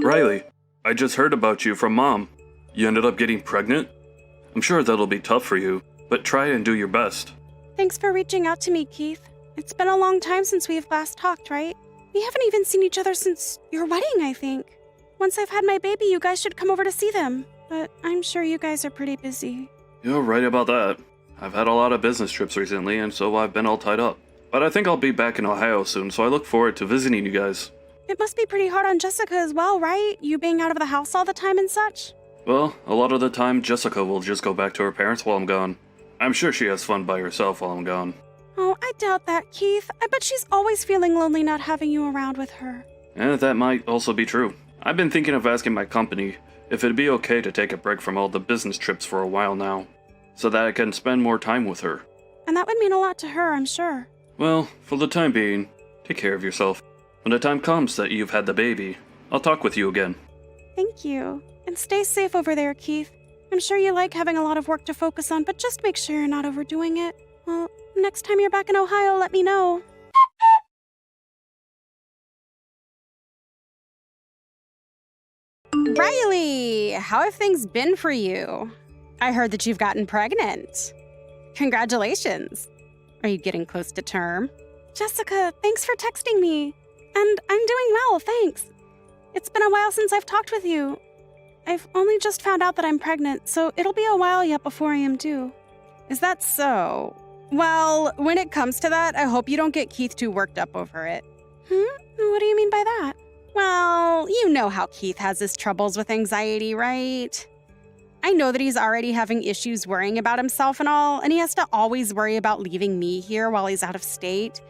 Riley, I just heard about you from Mom. You ended up getting pregnant? I'm sure that'll be tough for you, but try and do your best. Thanks for reaching out to me, Keith. It's been a long time since we've last talked, right? We haven't even seen each other since your wedding, I think. Once I've had my baby, you guys should come over to see them. But I'm sure you guys are pretty busy. You're right about that. I've had a lot of business trips recently, and so I've been all tied up. But I think I'll be back in Ohio soon, so I look forward to visiting you guys. It must be pretty hard on Jessica as well, right? You being out of the house all the time and such? Well, a lot of the time, Jessica will just go back to her parents while I'm gone. I'm sure she has fun by herself while I'm gone. Oh, I doubt that, Keith. I bet she's always feeling lonely not having you around with her. And that might also be true. I've been thinking of asking my company if it'd be okay to take a break from all the business trips for a while now, so that I can spend more time with her. And that would mean a lot to her, I'm sure. Well, for the time being, take care of yourself. When the time comes that you've had the baby, I'll talk with you again. Thank you. And stay safe over there, Keith. I'm sure you like having a lot of work to focus on, but just make sure you're not overdoing it. Well, next time you're back in Ohio, let me know. Riley, how have things been for you? I heard that you've gotten pregnant. Congratulations. Are you getting close to term? Jessica, thanks for texting me. And I'm doing well, thanks. It's been a while since I've talked with you. I've only just found out that I'm pregnant, so it'll be a while yet before I am due. Is that so? Well, when it comes to that, I hope you don't get Keith too worked up over it. What do you mean by that? Well, you know how Keith has his troubles with anxiety, right? I know that he's already having issues worrying about himself and all, and he has to always worry about leaving me here while he's out of state.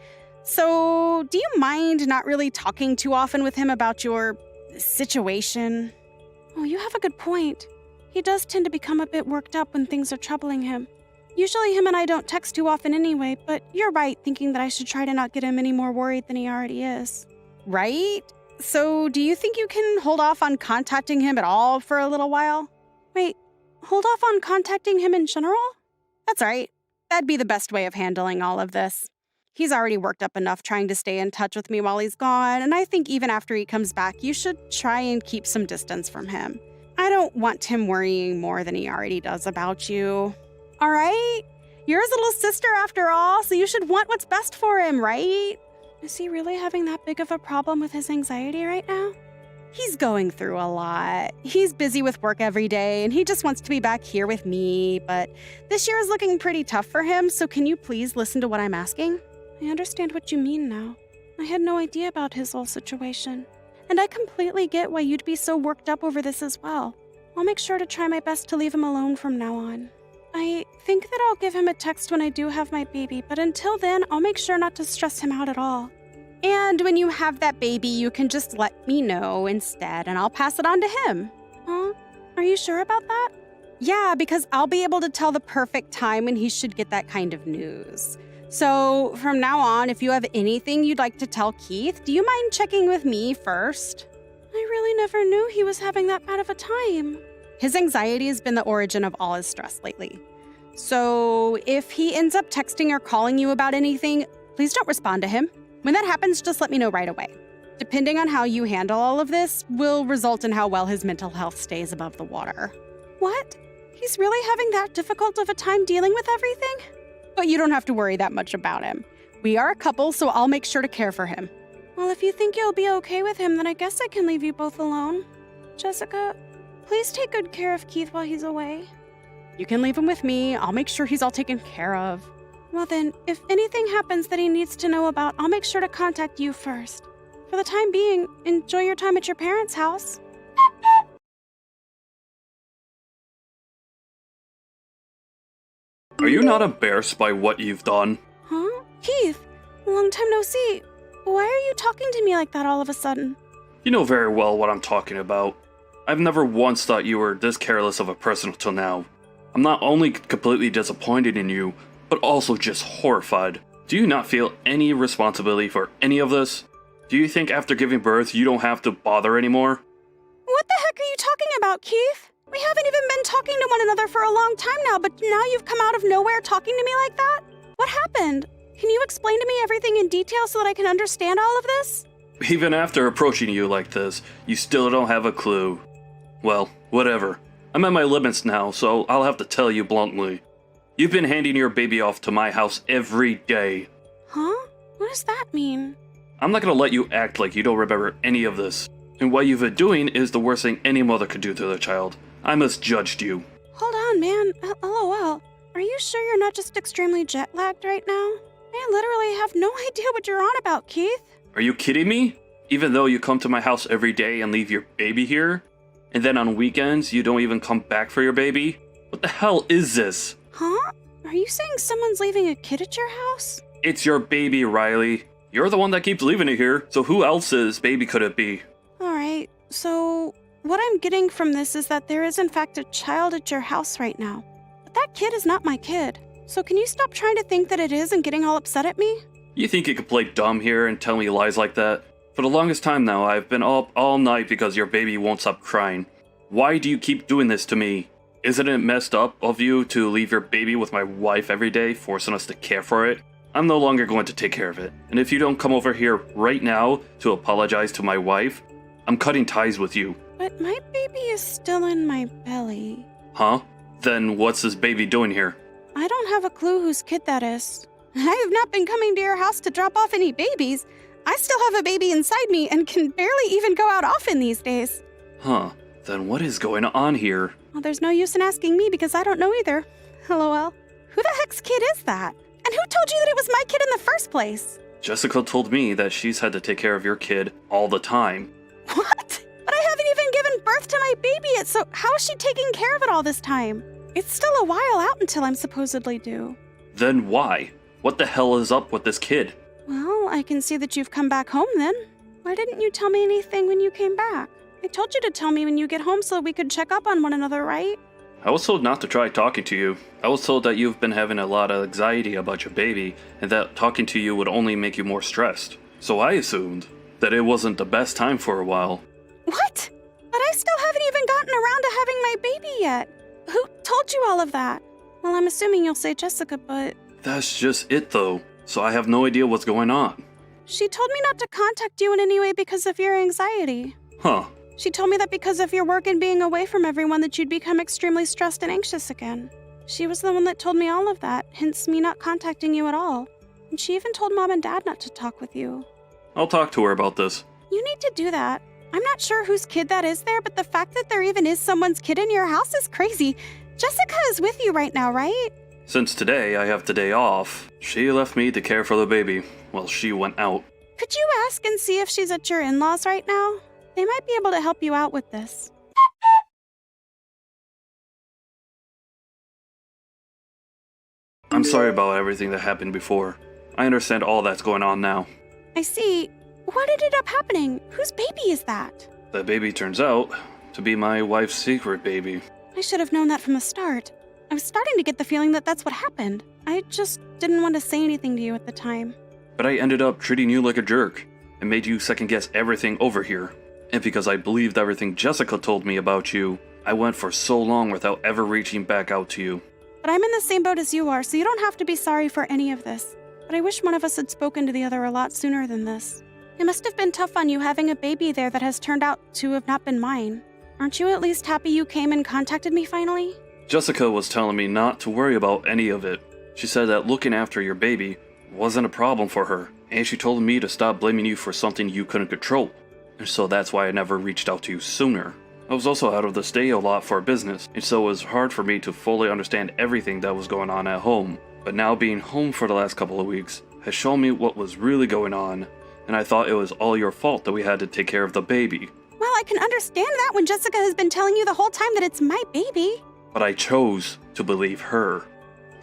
So, do you mind not really talking too often with him about your situation? Oh, you have a good point. He does tend to become a bit worked up when things are troubling him. Usually him and I don't text too often anyway, but you're right thinking that I should try to not get him any more worried than he already is. Right? So, do you think you can hold off on contacting him at all for a little while? Wait, hold off on contacting him in general? That's right. That'd be the best way of handling all of this. He's already worked up enough trying to stay in touch with me while he's gone, and I think even after he comes back, you should try and keep some distance from him. I don't want him worrying more than he already does about you. All right? You're his little sister after all, so you should want what's best for him, right? Is he really having that big of a problem with his anxiety right now? He's going through a lot. He's busy with work every day, and he just wants to be back here with me, but this year is looking pretty tough for him, so can you please listen to what I'm asking? I understand what you mean now. I had no idea about his whole situation. And I completely get why you'd be so worked up over this as well. I'll make sure to try my best to leave him alone from now on. I think that I'll give him a text when I do have my baby, but until then, I'll make sure not to stress him out at all. And when you have that baby, you can just let me know instead, and I'll pass it on to him. Huh? Are you sure about that? Yeah, because I'll be able to tell the perfect time when he should get that kind of news. So from now on, if you have anything you'd like to tell Keith, do you mind checking with me first? I really never knew he was having that bad of a time. His anxiety has been the origin of all his stress lately. So if he ends up texting or calling you about anything, please don't respond to him. When that happens, just let me know right away. Depending on how you handle all of this will result in how well his mental health stays above the water. What? He's really having that difficult of a time dealing with everything? But you don't have to worry that much about him. We are a couple, so I'll make sure to care for him. Well, if you think you'll be okay with him, then I guess I can leave you both alone. Jessica, please take good care of Keith while he's away. You can leave him with me. I'll make sure he's all taken care of. Well then, if anything happens that he needs to know about, I'll make sure to contact you first. For the time being, enjoy your time at your parents' house. Are you not embarrassed by what you've done? Huh? Keith, long time no see. Why are you talking to me like that all of a sudden? You know very well what I'm talking about. I've never once thought you were this careless of a person until now. I'm not only completely disappointed in you, but also just horrified. Do you not feel any responsibility for any of this? Do you think after giving birth you don't have to bother anymore? What the heck are you talking about, Keith? We haven't even been talking to one another for a long time now, but now you've come out of nowhere talking to me like that? What happened? Can you explain to me everything in detail so that I can understand all of this? Even after approaching you like this, you still don't have a clue. Well, whatever. I'm at my limits now, so I'll have to tell you bluntly. You've been handing your baby off to my house every day. Huh? What does that mean? I'm not gonna let you act like you don't remember any of this. And what you've been doing is the worst thing any mother could do to their child. I misjudged you. Hold on, man. LOL. Are you sure you're not just extremely jet lagged right now? I literally have no idea what you're on about, Keith. Are you kidding me? Even though you come to my house every day and leave your baby here? And then on weekends, you don't even come back for your baby? What the hell is this? Huh? Are you saying someone's leaving a kid at your house? It's your baby, Riley. You're the one that keeps leaving it here, so who else's baby could it be? Alright, so what I'm getting from this is that there is in fact a child at your house right now. But that kid is not my kid. So can you stop trying to think that it is and getting all upset at me? You think you could play dumb here and tell me lies like that? For the longest time now, I've been up all night because your baby won't stop crying. Why do you keep doing this to me? Isn't it messed up of you to leave your baby with my wife every day, forcing us to care for it? I'm no longer going to take care of it. And if you don't come over here right now to apologize to my wife, I'm cutting ties with you. But my baby is still in my belly. Huh? Then what's this baby doing here? I don't have a clue whose kid that is. I have not been coming to your house to drop off any babies. I still have a baby inside me and can barely even go out often these days. Huh. Then what is going on here? Well, there's no use in asking me because I don't know either. LOL. Who the heck's kid is that? And who told you that it was my kid in the first place? Jessica told me that she's had to take care of your kid all the time. What? But I haven't even given birth to my baby yet, so how is she taking care of it all this time? It's still a while out until I'm supposedly due. Then why? What the hell is up with this kid? Well, I can see that you've come back home then. Why didn't you tell me anything when you came back? I told you to tell me when you get home so we could check up on one another, right? I was told not to try talking to you. I was told that you've been having a lot of anxiety about your baby, and that talking to you would only make you more stressed. So I assumed that it wasn't the best time for a while. What? But I still haven't even gotten around to having my baby yet. Who told you all of that? Well, I'm assuming you'll say Jessica, but... That's just it though, so I have no idea what's going on. She told me not to contact you in any way because of your anxiety. Huh. She told me that because of your work and being away from everyone that you'd become extremely stressed and anxious again. She was the one that told me all of that, hence me not contacting you at all. And she even told Mom and Dad not to talk with you. I'll talk to her about this. You need to do that. I'm not sure whose kid that is there, but the fact that there even is someone's kid in your house is crazy. Jessica is with you right now, right? Since today I have the day off, she left me to care for the baby while she went out. Could you ask and see if she's at your in-laws right now? They might be able to help you out with this. I'm sorry about everything that happened before. I understand all that's going on now. I see. What ended up happening? Whose baby is that? The baby turns out to be my wife's secret baby. I should have known that from the start. I was starting to get the feeling that that's what happened. I just didn't want to say anything to you at the time. But I ended up treating you like a jerk and made you second guess everything over here. And because I believed everything Jessica told me about you, I went for so long without ever reaching back out to you. But I'm in the same boat as you are, so you don't have to be sorry for any of this. But I wish one of us had spoken to the other a lot sooner than this. It must have been tough on you having a baby there that has turned out to have not been mine. Aren't you at least happy you came and contacted me finally? Jessica was telling me not to worry about any of it. She said that looking after your baby wasn't a problem for her, and she told me to stop blaming you for something you couldn't control. And so that's why I never reached out to you sooner. I was also out of the state a lot for business, and so it was hard for me to fully understand everything that was going on at home. But now being home for the last couple of weeks has shown me what was really going on, and I thought it was all your fault that we had to take care of the baby. Well, I can understand that when Jessica has been telling you the whole time that it's my baby. But I chose to believe her.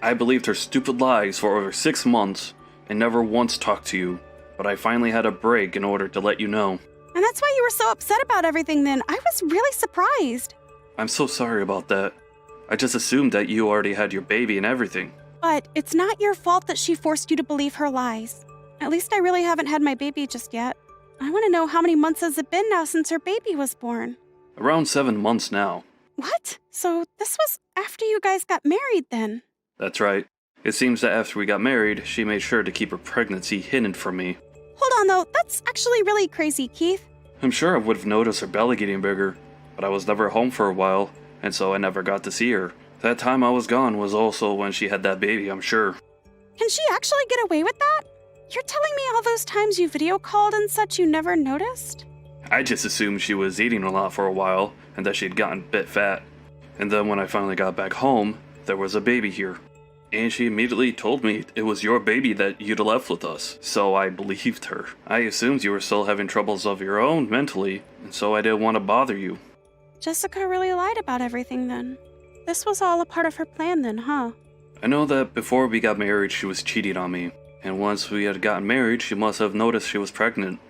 I believed her stupid lies for over 6 months and never once talked to you, but I finally had a break in order to let you know. And that's why you were so upset about everything then. I was really surprised. I'm so sorry about that. I just assumed that you already had your baby and everything. But it's not your fault that she forced you to believe her lies. At least I really haven't had my baby just yet. I want to know how many months has it been now since her baby was born? Around 7 months now. What? So this was after you guys got married then? That's right. It seems that after we got married, she made sure to keep her pregnancy hidden from me. Hold on, though. That's actually really crazy, Keith. I'm sure I would have noticed her belly getting bigger, but I was never home for a while, and so I never got to see her. That time I was gone was also when she had that baby, I'm sure. Can she actually get away with that? You're telling me all those times you video called and such you never noticed? I just assumed she was eating a lot for a while, and that she'd gotten a bit fat. And then when I finally got back home, there was a baby here. And she immediately told me it was your baby that you'd left with us, so I believed her. I assumed you were still having troubles of your own mentally, and so I didn't want to bother you. Jessica really lied about everything then. This was all a part of her plan then, huh? I know that before we got married she was cheating on me, and once we had gotten married she must have noticed she was pregnant.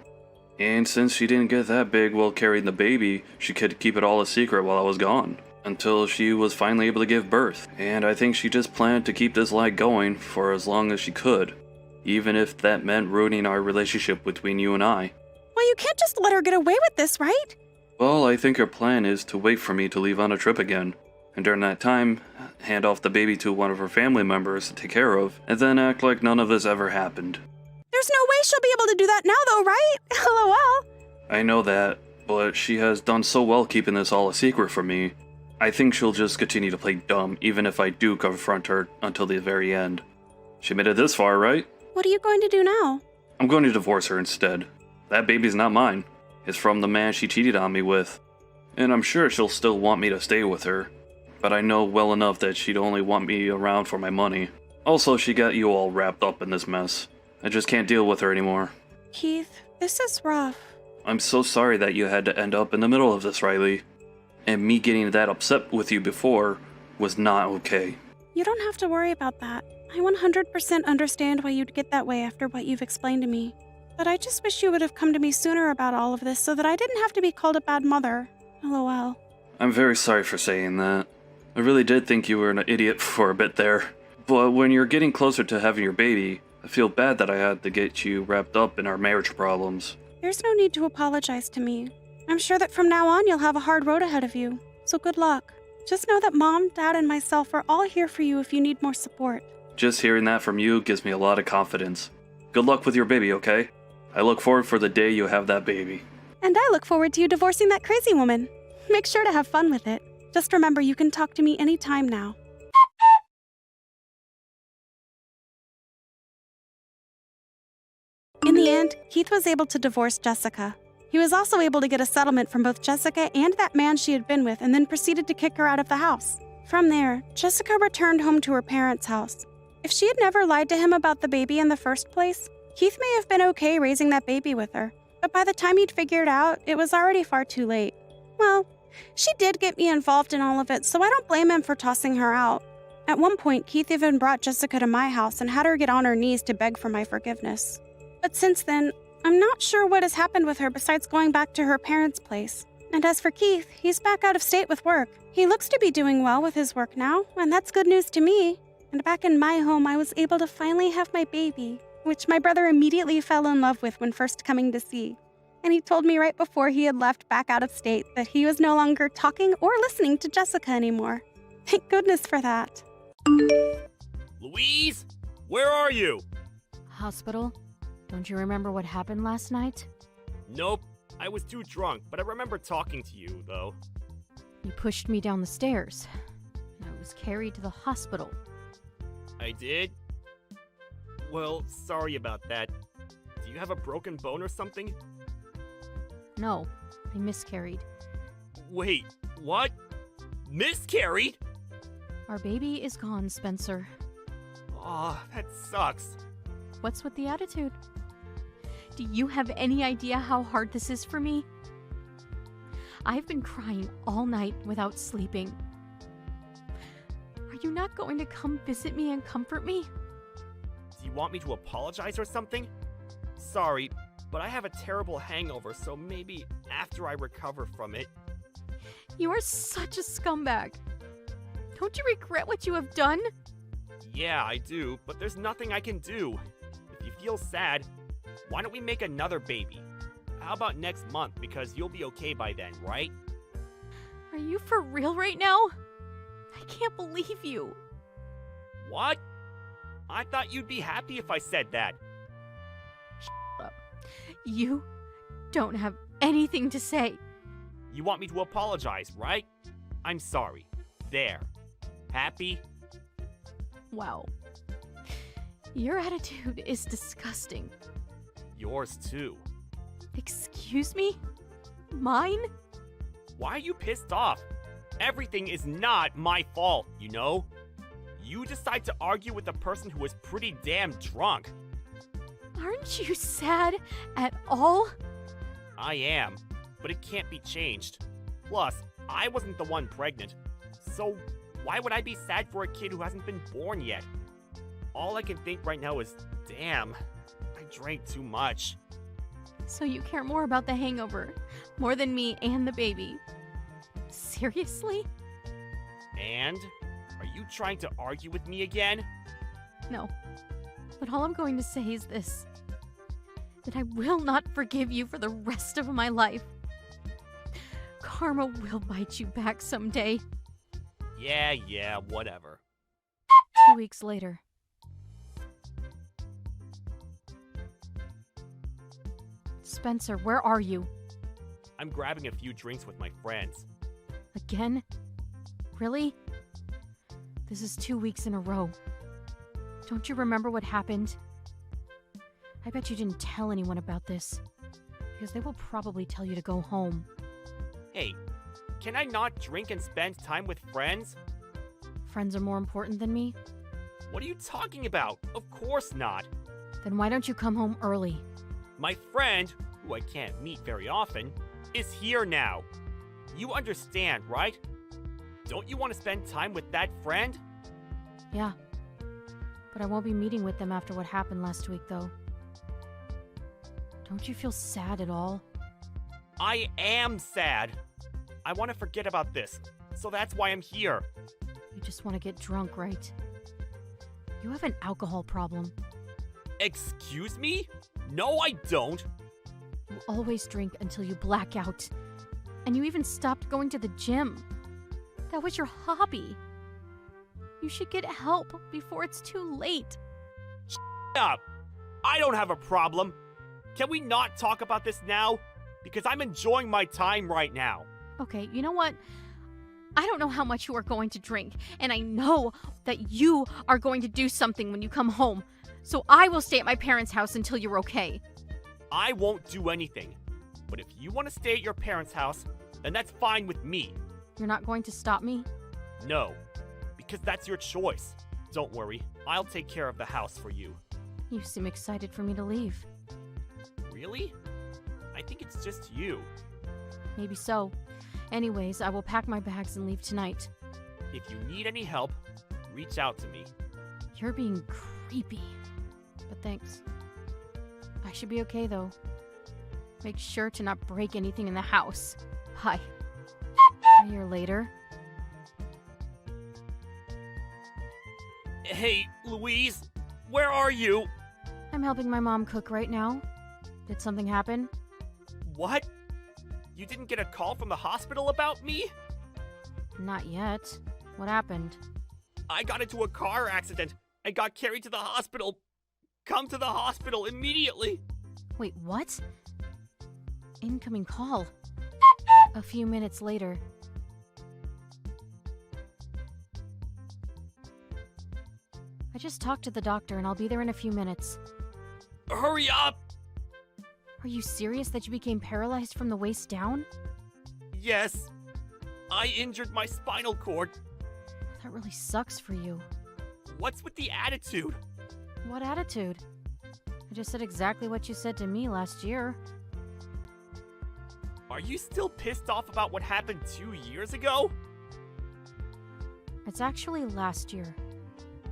And since she didn't get that big while carrying the baby, she could keep it all a secret while I was gone, until she was finally able to give birth. And I think she just planned to keep this lie going for as long as she could, even if that meant ruining our relationship between you and I. Well, you can't just let her get away with this, right? Well, I think her plan is to wait for me to leave on a trip again, and during that time, hand off the baby to one of her family members to take care of, and then act like none of this ever happened. There's no way she'll be able to do that now, though, right? LOL. I know that, but she has done so well keeping this all a secret from me. I think she'll just continue to play dumb, even if I do confront her until the very end. She made it this far, right? What are you going to do now? I'm going to divorce her instead. That baby's not mine. It's from the man she cheated on me with. And I'm sure she'll still want me to stay with her. But I know well enough that she'd only want me around for my money. Also, she got you all wrapped up in this mess. I just can't deal with her anymore. Keith, this is rough. I'm so sorry that you had to end up in the middle of this, Riley. And me getting that upset with you before was not okay. You don't have to worry about that. I 100% understand why you'd get that way after what you've explained to me. But I just wish you would have come to me sooner about all of this so that I didn't have to be called a bad mother. LOL. I'm very sorry for saying that. I really did think you were an idiot for a bit there. But when you're getting closer to having your baby, I feel bad that I had to get you wrapped up in our marriage problems. There's no need to apologize to me. I'm sure that from now on you'll have a hard road ahead of you. So good luck. Just know that Mom, Dad, and myself are all here for you if you need more support. Just hearing that from you gives me a lot of confidence. Good luck with your baby, okay? I look forward for the day you have that baby. And I look forward to you divorcing that crazy woman. Make sure to have fun with it. Just remember you can talk to me anytime now. In the end, Keith was able to divorce Jessica. He was also able to get a settlement from both Jessica and that man she had been with and then proceeded to kick her out of the house. From there, Jessica returned home to her parents' house. If she had never lied to him about the baby in the first place, Keith may have been okay raising that baby with her. But by the time he'd figured out, it was already far too late. Well, she did get me involved in all of it, so I don't blame him for tossing her out. At one point, Keith even brought Jessica to my house and had her get on her knees to beg for my forgiveness. But since then, I'm not sure what has happened with her besides going back to her parents' place. And as for Keith, he's back out of state with work. He looks to be doing well with his work now, and that's good news to me. And back in my home, I was able to finally have my baby, which my brother immediately fell in love with when first coming to see. And he told me right before he had left back out of state that he was no longer talking or listening to Jessica anymore. Thank goodness for that. Louise? Where are you? Hospital? Don't you remember what happened last night? Nope. I was too drunk, but I remember talking to you, though. You pushed me down the stairs, and I was carried to the hospital. I did? Well, sorry about that. Do you have a broken bone or something? No, I miscarried. Wait, what? Miscarried? Our baby is gone, Spencer. Aw, that sucks. What's with the attitude? Do you have any idea how hard this is for me? I've been crying all night without sleeping. Are you not going to come visit me and comfort me? Do you want me to apologize or something? Sorry, but I have a terrible hangover, so maybe after I recover from it. You are such a scumbag. Don't you regret what you have done? Yeah, I do, but there's nothing I can do. If you feel sad, why don't we make another baby? How about next month, because you'll be okay by then, right? Are you for real right now? I can't believe you. What? I thought you'd be happy if I said that. Shut up. You don't have anything to say. You want me to apologize, right? I'm sorry. There. Happy? Wow. Your attitude is disgusting. Yours too. Excuse me? Mine? Why are you pissed off? Everything is not my fault, you know? You decide to argue with a person who was pretty damn drunk. Aren't you sad at all? I am, but it can't be changed. Plus, I wasn't the one pregnant. So, why would I be sad for a kid who hasn't been born yet? All I can think right now is, damn, I drank too much. So you care more about the hangover, more than me and the baby. Seriously? And? Are you trying to argue with me again? No. But all I'm going to say is this. That I will not forgive you for the rest of my life. Karma will bite you back someday. Yeah, whatever. 2 weeks later. Spencer, where are you? I'm grabbing a few drinks with my friends. Again? Really? This is 2 weeks in a row. Don't you remember what happened? I bet you didn't tell anyone about this. Because they will probably tell you to go home. Hey, can I not drink and spend time with friends? Friends are more important than me? What are you talking about? Of course not. Then why don't you come home early? My friend, who I can't meet very often, is here now. You understand, right? Don't you want to spend time with that friend? Yeah. But I won't be meeting with them after what happened last week, though. Don't you feel sad at all? I am sad. I want to forget about this, so that's why I'm here. You just want to get drunk, right? You have an alcohol problem. Excuse me? No, I don't. You always drink until you black out. And you even stopped going to the gym. That was your hobby. You should get help before it's too late. Shut up. I don't have a problem. Can we not talk about this now? Because I'm enjoying my time right now. Okay, you know what? I don't know how much you are going to drink, and I know that you are going to do something when you come home. So I will stay at my parents' house until you're okay. I won't do anything. But if you want to stay at your parents' house, then that's fine with me. You're not going to stop me? No, because that's your choice. Don't worry, I'll take care of the house for you. You seem excited for me to leave. Really? I think it's just you. Maybe so. Anyways, I will pack my bags and leave tonight. If you need any help, reach out to me. You're being creepy. But thanks. I should be okay, though. Make sure to not break anything in the house. Bye. A year later. Hey, Louise, where are you? I'm helping my mom cook right now. Did something happen? What? You didn't get a call from the hospital about me? Not yet. What happened? I got into a car accident and got carried to the hospital. Come to the hospital immediately. Wait, what? Incoming call. A few minutes later. I just talked to the doctor and I'll be there in a few minutes. Hurry up! Are you serious that you became paralyzed from the waist down? Yes. I injured my spinal cord. That really sucks for you. What's with the attitude? What attitude? I just said exactly what you said to me last year. Are you still pissed off about what happened 2 years ago? It's actually last year.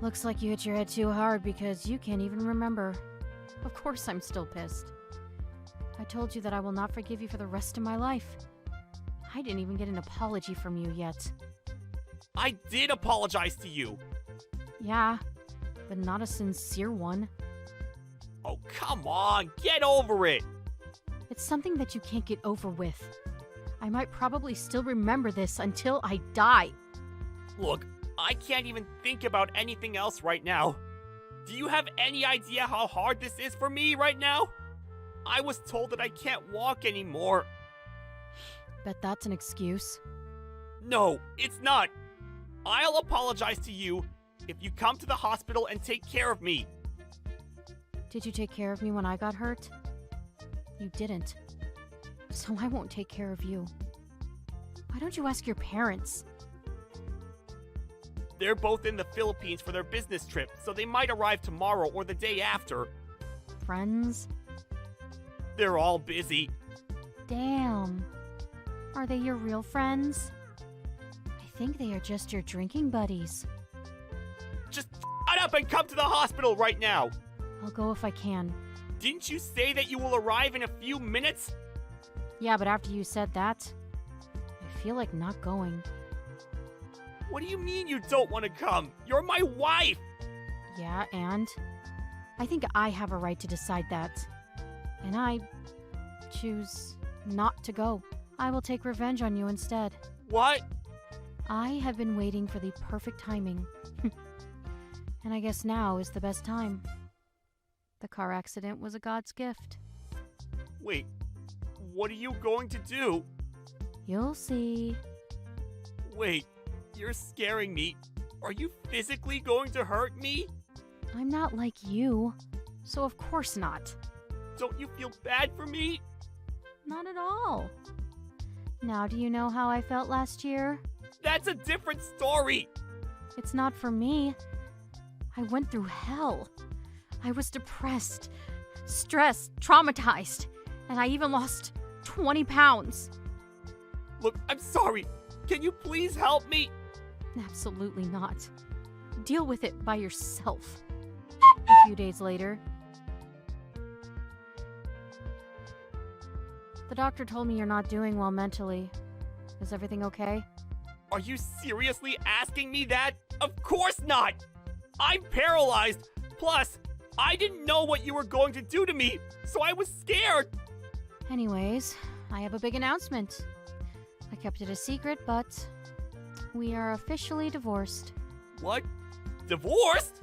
Looks like you hit your head too hard because you can't even remember. Of course I'm still pissed. I told you that I will not forgive you for the rest of my life. I didn't even get an apology from you yet. I did apologize to you. Yeah, but not a sincere one. Oh, come on, get over it. It's something that you can't get over with. I might probably still remember this until I die. Look, I can't even think about anything else right now. Do you have any idea how hard this is for me right now? I was told that I can't walk anymore. Bet that's an excuse. No, it's not. I'll apologize to you if you come to the hospital and take care of me. Did you take care of me when I got hurt? You didn't. So I won't take care of you. Why don't you ask your parents? They're both in the Philippines for their business trip, so they might arrive tomorrow or the day after. Friends? They're all busy. Damn. Are they your real friends? I think they are just your drinking buddies. Just shut up and come to the hospital right now! I'll go if I can. Didn't you say that you will arrive in a few minutes? Yeah, but after you said that, I feel like not going. What do you mean you don't want to come? You're my wife! Yeah, and? I think I have a right to decide that. And I choose not to go. I will take revenge on you instead. What? I have been waiting for the perfect timing. And I guess now is the best time. The car accident was a God's gift. Wait, what are you going to do? You'll see. Wait, you're scaring me. Are you physically going to hurt me? I'm not like you, so of course not. Don't you feel bad for me? Not at all. Now do you know how I felt last year? That's a different story! It's not for me. I went through hell. I was depressed, stressed, traumatized, and I even lost 20 pounds. Look, I'm sorry. Can you please help me? Absolutely not. Deal with it by yourself. A few days later, the doctor told me you're not doing well mentally. Is everything okay? Are you seriously asking me that? Of course not! I'm paralyzed! Plus, I didn't know what you were going to do to me, so I was scared! Anyways, I have a big announcement. I kept it a secret, but we are officially divorced. What? Divorced?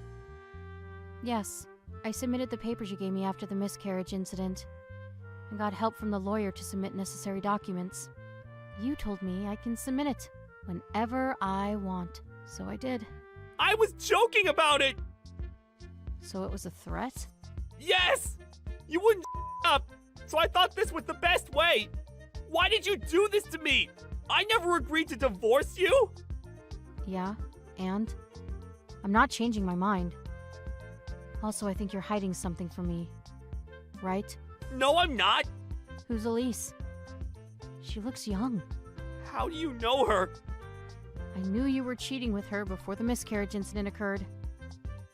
Yes, I submitted the papers you gave me after the miscarriage incident and got help from the lawyer to submit necessary documents. You told me I can submit it whenever I want, so I did. I was joking about it! So it was a threat? Yes! You wouldn't up, so I thought this was the best way. Why did you do this to me? I never agreed to divorce you! Yeah, and? I'm not changing my mind. Also, I think you're hiding something from me. Right? No, I'm not! Who's Elise? She looks young. How do you know her? I knew you were cheating with her before the miscarriage incident occurred.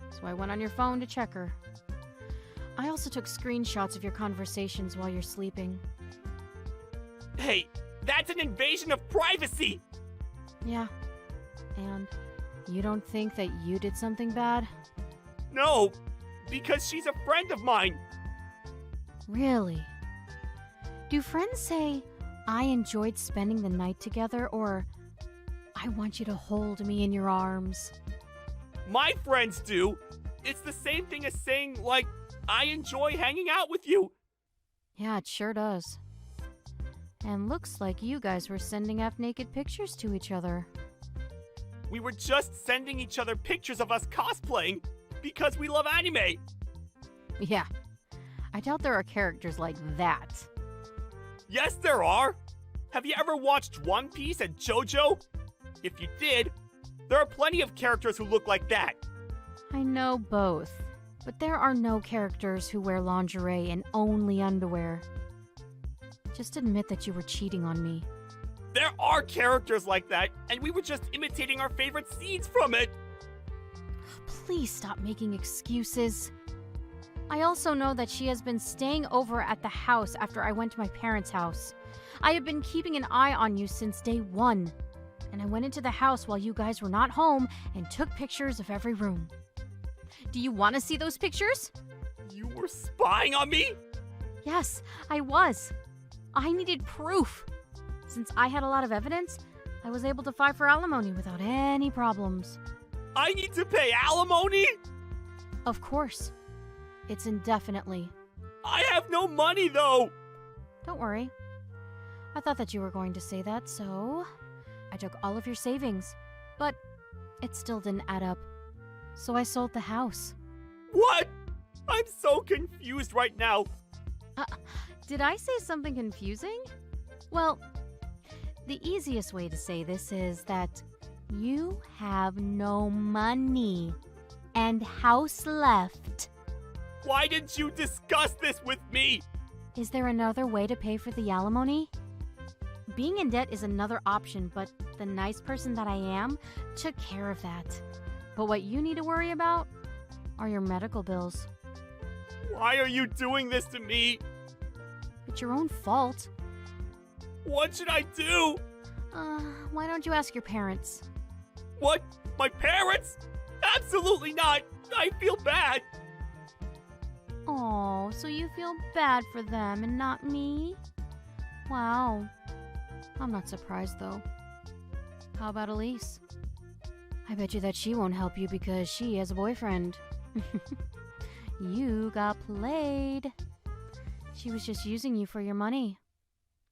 So I went on your phone to check her. I also took screenshots of your conversations while you're sleeping. Hey, that's an invasion of privacy! Yeah. And you don't think that you did something bad? No, because she's a friend of mine. Really? Do friends say, I enjoyed spending the night together, or I want you to hold me in your arms? My friends do. It's the same thing as saying, like, I enjoy hanging out with you. Yeah, it sure does. And looks like you guys were sending half-naked pictures to each other. We were just sending each other pictures of us cosplaying because we love anime. Yeah. I doubt there are characters like that. Yes, there are. Have you ever watched One Piece and JoJo? If you did, there are plenty of characters who look like that. I know both, but there are no characters who wear lingerie and only underwear. Just admit that you were cheating on me. There are characters like that, and we were just imitating our favorite scenes from it. Please stop making excuses. I also know that she has been staying over at the house after I went to my parents' house. I have been keeping an eye on you since day one. And I went into the house while you guys were not home and took pictures of every room. Do you want to see those pictures? You were spying on me? Yes, I was. I needed proof. Since I had a lot of evidence, I was able to file for alimony without any problems. I need to pay alimony? Of course. It's indefinitely. I have no money, though! Don't worry. I thought that you were going to say that, so I took all of your savings. But it still didn't add up. So I sold the house. What? I'm so confused right now. Did I say something confusing? Well, the easiest way to say this is that you have no money and house left. Why didn't you discuss this with me? Is there another way to pay for the alimony? Being in debt is another option, but the nice person that I am took care of that. But what you need to worry about are your medical bills. Why are you doing this to me? It's your own fault. What should I do? Why don't you ask your parents? What? My parents? Absolutely not! I feel bad! Oh, so you feel bad for them and not me? Wow. I'm not surprised, though. How about Elise? I bet you that she won't help you because she has a boyfriend. You got played. She was just using you for your money.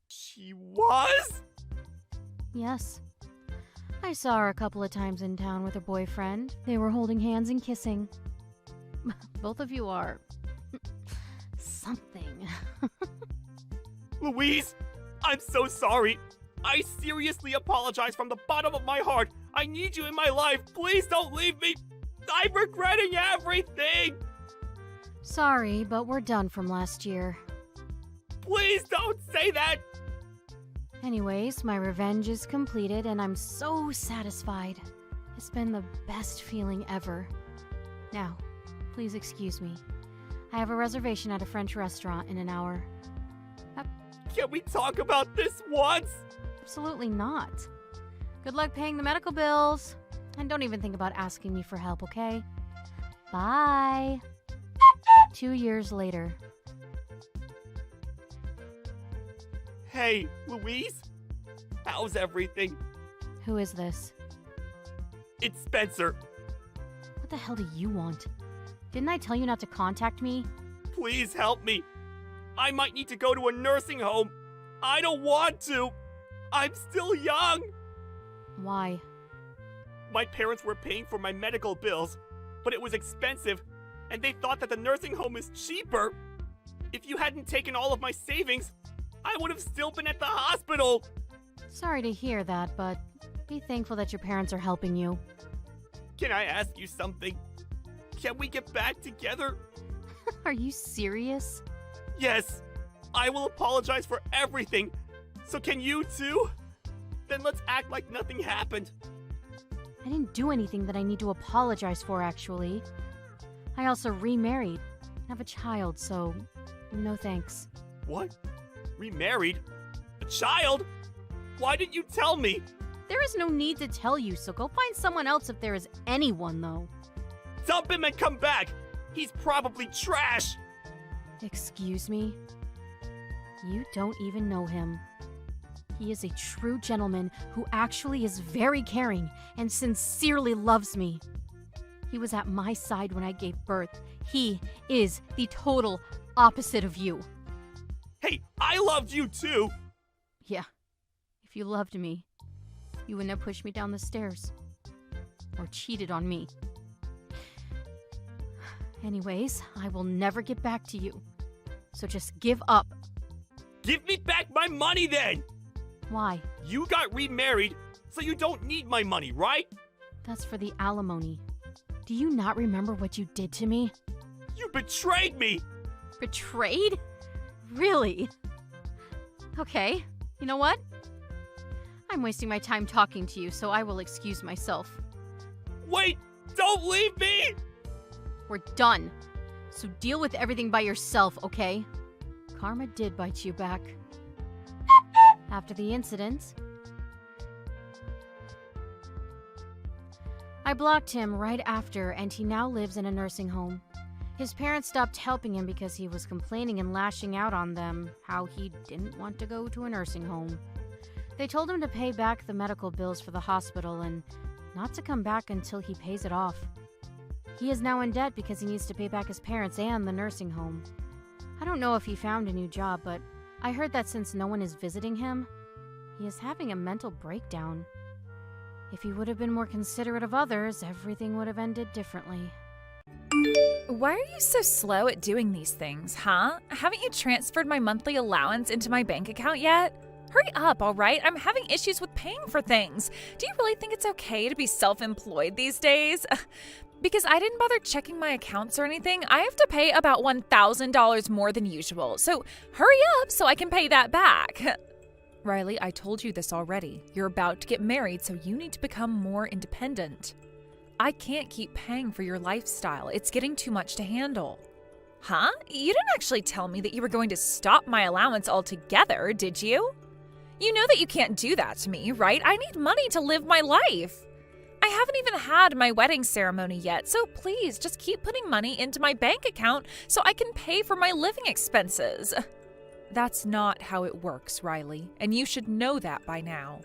She was? Yes. I saw her a couple of times in town with her boyfriend. They were holding hands and kissing. Both of you are... something. Louise, I'm so sorry. I seriously apologize from the bottom of my heart. I need you in my life. Please don't leave me. I'm regretting everything. Sorry, but we're done from last year. Please don't say that. Anyways, my revenge is completed and I'm so satisfied. It's been the best feeling ever. Now, please excuse me. I have a reservation at a French restaurant in an hour. Can we talk about this once? Absolutely not. Good luck paying the medical bills. And don't even think about asking me for help, okay? Bye. 2 years later. Hey, Louise? How's everything? Who is this? It's Spencer. What the hell do you want? Didn't I tell you not to contact me? Please help me. I might need to go to a nursing home. I don't want to. I'm still young. Why? My parents were paying for my medical bills, but it was expensive, and they thought that the nursing home is cheaper. If you hadn't taken all of my savings, I would have still been at the hospital. Sorry to hear that, but be thankful that your parents are helping you. Can I ask you something? Can we get back together? Are you serious? Yes. I will apologize for everything. So can you too? Then let's act like nothing happened. I didn't do anything that I need to apologize for, actually. I also remarried. I have a child, so no thanks. What? Remarried? A child? Why didn't you tell me? There is no need to tell you, so go find someone else if there is anyone, though. Dump him and come back. He's probably trash. Excuse me? You don't even know him. He is a true gentleman who actually is very caring and sincerely loves me. He was at my side when I gave birth. He is the total opposite of you. Hey, I loved you too. Yeah, if you loved me, you wouldn't have pushed me down the stairs. Or cheated on me. Anyways, I will never get back to you. So just give up. Give me back my money then. Why? You got remarried, so you don't need my money, right? That's for the alimony. Do you not remember what you did to me? You betrayed me. Betrayed? Really? Okay, you know what? I'm wasting my time talking to you, so I will excuse myself. Wait, don't leave me! We're done. So deal with everything by yourself, okay? Karma did bite you back. After the incident, I blocked him right after, and he now lives in a nursing home. His parents stopped helping him because he was complaining and lashing out on them how he didn't want to go to a nursing home. They told him to pay back the medical bills for the hospital and not to come back until he pays it off. He is now in debt because he needs to pay back his parents and the nursing home. I don't know if he found a new job, but I heard that since no one is visiting him, he is having a mental breakdown. If he would have been more considerate of others, everything would have ended differently. Why are you so slow at doing these things, huh? Haven't you transferred my monthly allowance into my bank account yet? Hurry up, all right? I'm having issues with paying for things. Do you really think it's okay to be self-employed these days? Because I didn't bother checking my accounts or anything, I have to pay about $1,000 more than usual. So hurry up so I can pay that back. Riley, I told you this already. You're about to get married, so you need to become more independent. I can't keep paying for your lifestyle. It's getting too much to handle. Huh? You didn't actually tell me that you were going to stop my allowance altogether, did you? You know that you can't do that to me, right? I need money to live my life. I haven't even had my wedding ceremony yet, so please just keep putting money into my bank account so I can pay for my living expenses. That's not how it works, Riley, and you should know that by now.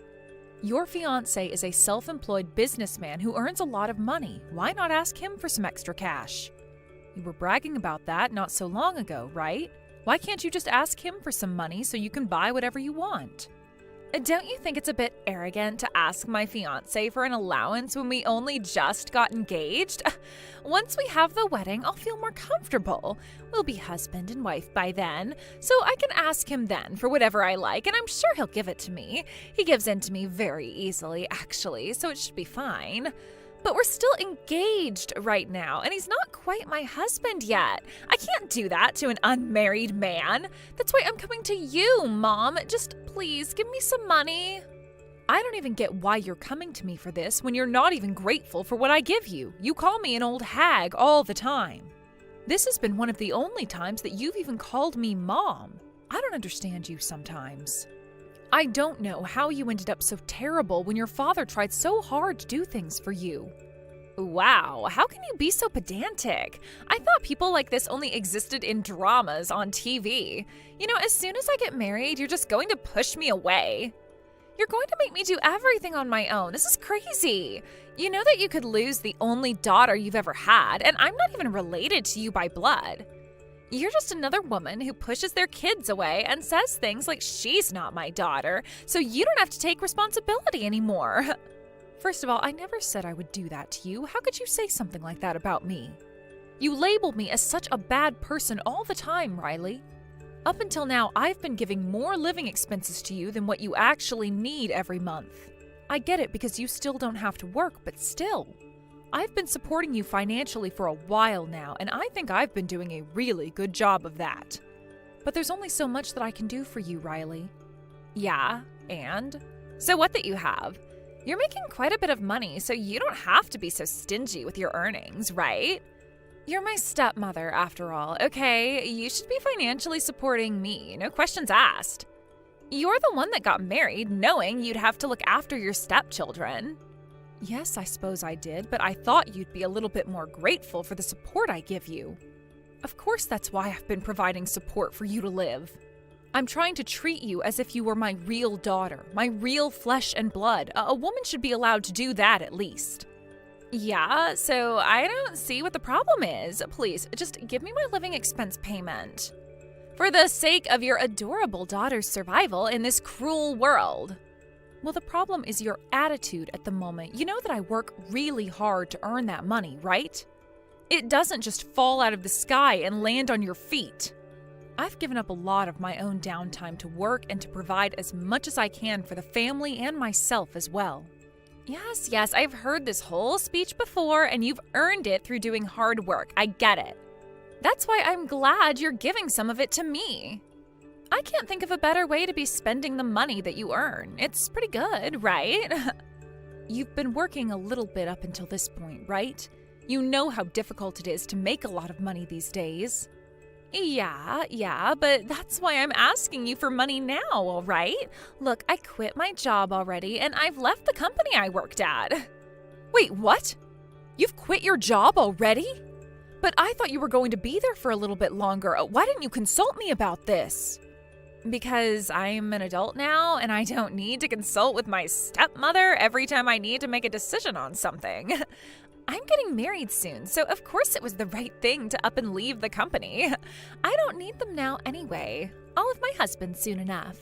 Your fiancé is a self-employed businessman who earns a lot of money. Why not ask him for some extra cash? You were bragging about that not so long ago, right? Why can't you just ask him for some money so you can buy whatever you want? Don't you think it's a bit arrogant to ask my fiancé for an allowance when we only just got engaged? Once we have the wedding, I'll feel more comfortable. We'll be husband and wife by then, so I can ask him then for whatever I like, and I'm sure he'll give it to me. He gives in to me very easily, actually, so it should be fine. But we're still engaged right now, and he's not quite my husband yet. I can't do that to an unmarried man. That's why I'm coming to you, Mom. Just please give me some money. I don't even get why you're coming to me for this when you're not even grateful for what I give you. You call me an old hag all the time. This has been one of the only times that you've even called me Mom. I don't understand you sometimes. I don't know how you ended up so terrible when your father tried so hard to do things for you. Wow, how can you be so pedantic? I thought people like this only existed in dramas on TV. You know, as soon as I get married, you're just going to push me away. You're going to make me do everything on my own. This is crazy. You know that you could lose the only daughter you've ever had, and I'm not even related to you by blood. You're just another woman who pushes their kids away and says things like she's not my daughter, so you don't have to take responsibility anymore. First of all, I never said I would do that to you. How could you say something like that about me? You labeled me as such a bad person all the time, Riley. Up until now, I've been giving more living expenses to you than what you actually need every month. I get it because you still don't have to work, but still. I've been supporting you financially for a while now, and I think I've been doing a really good job of that. But there's only so much that I can do for you, Riley. Yeah, and? So what that you have? You're making quite a bit of money, so you don't have to be so stingy with your earnings, right? You're my stepmother, after all, okay? You should be financially supporting me, no questions asked. You're the one that got married knowing you'd have to look after your stepchildren. Yes, I suppose I did, but I thought you'd be a little bit more grateful for the support I give you. Of course that's why I've been providing support for you to live. I'm trying to treat you as if you were my real daughter, my real flesh and blood. A woman should be allowed to do that at least. Yeah, so I don't see what the problem is. Please, just give me my living expense payment. For the sake of your adorable daughter's survival in this cruel world. Well, the problem is your attitude at the moment. You know that I work really hard to earn that money, right? It doesn't just fall out of the sky and land on your feet. I've given up a lot of my own downtime to work and to provide as much as I can for the family and myself as well. Yes, I've heard this whole speech before, and you've earned it through doing hard work. I get it. That's why I'm glad you're giving some of it to me. I can't think of a better way to be spending the money that you earn. It's pretty good, right? You've been working a little bit up until this point, right? You know how difficult it is to make a lot of money these days. Yeah, but that's why I'm asking you for money now, all right? Look, I quit my job already, and I've left the company I worked at. Wait, what? You've quit your job already? But I thought you were going to be there for a little bit longer. Why didn't you consult me about this? Because I'm an adult now, and I don't need to consult with my stepmother every time I need to make a decision on something. I'm getting married soon, so of course it was the right thing to up and leave the company. I don't need them now anyway. I'll have my husband soon enough.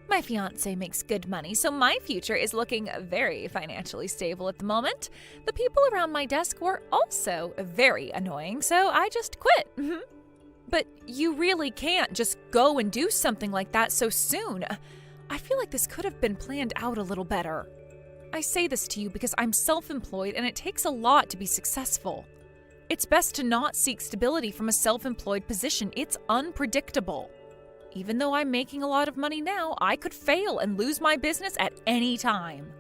My fiance makes good money, so my future is looking very financially stable at the moment. The people around my desk were also very annoying, so I just quit. But you really can't just go and do something like that so soon. I feel like this could have been planned out a little better. I say this to you because I'm self-employed and it takes a lot to be successful. It's best to not seek stability from a self-employed position. It's unpredictable. Even though I'm making a lot of money now, I could fail and lose my business at any time.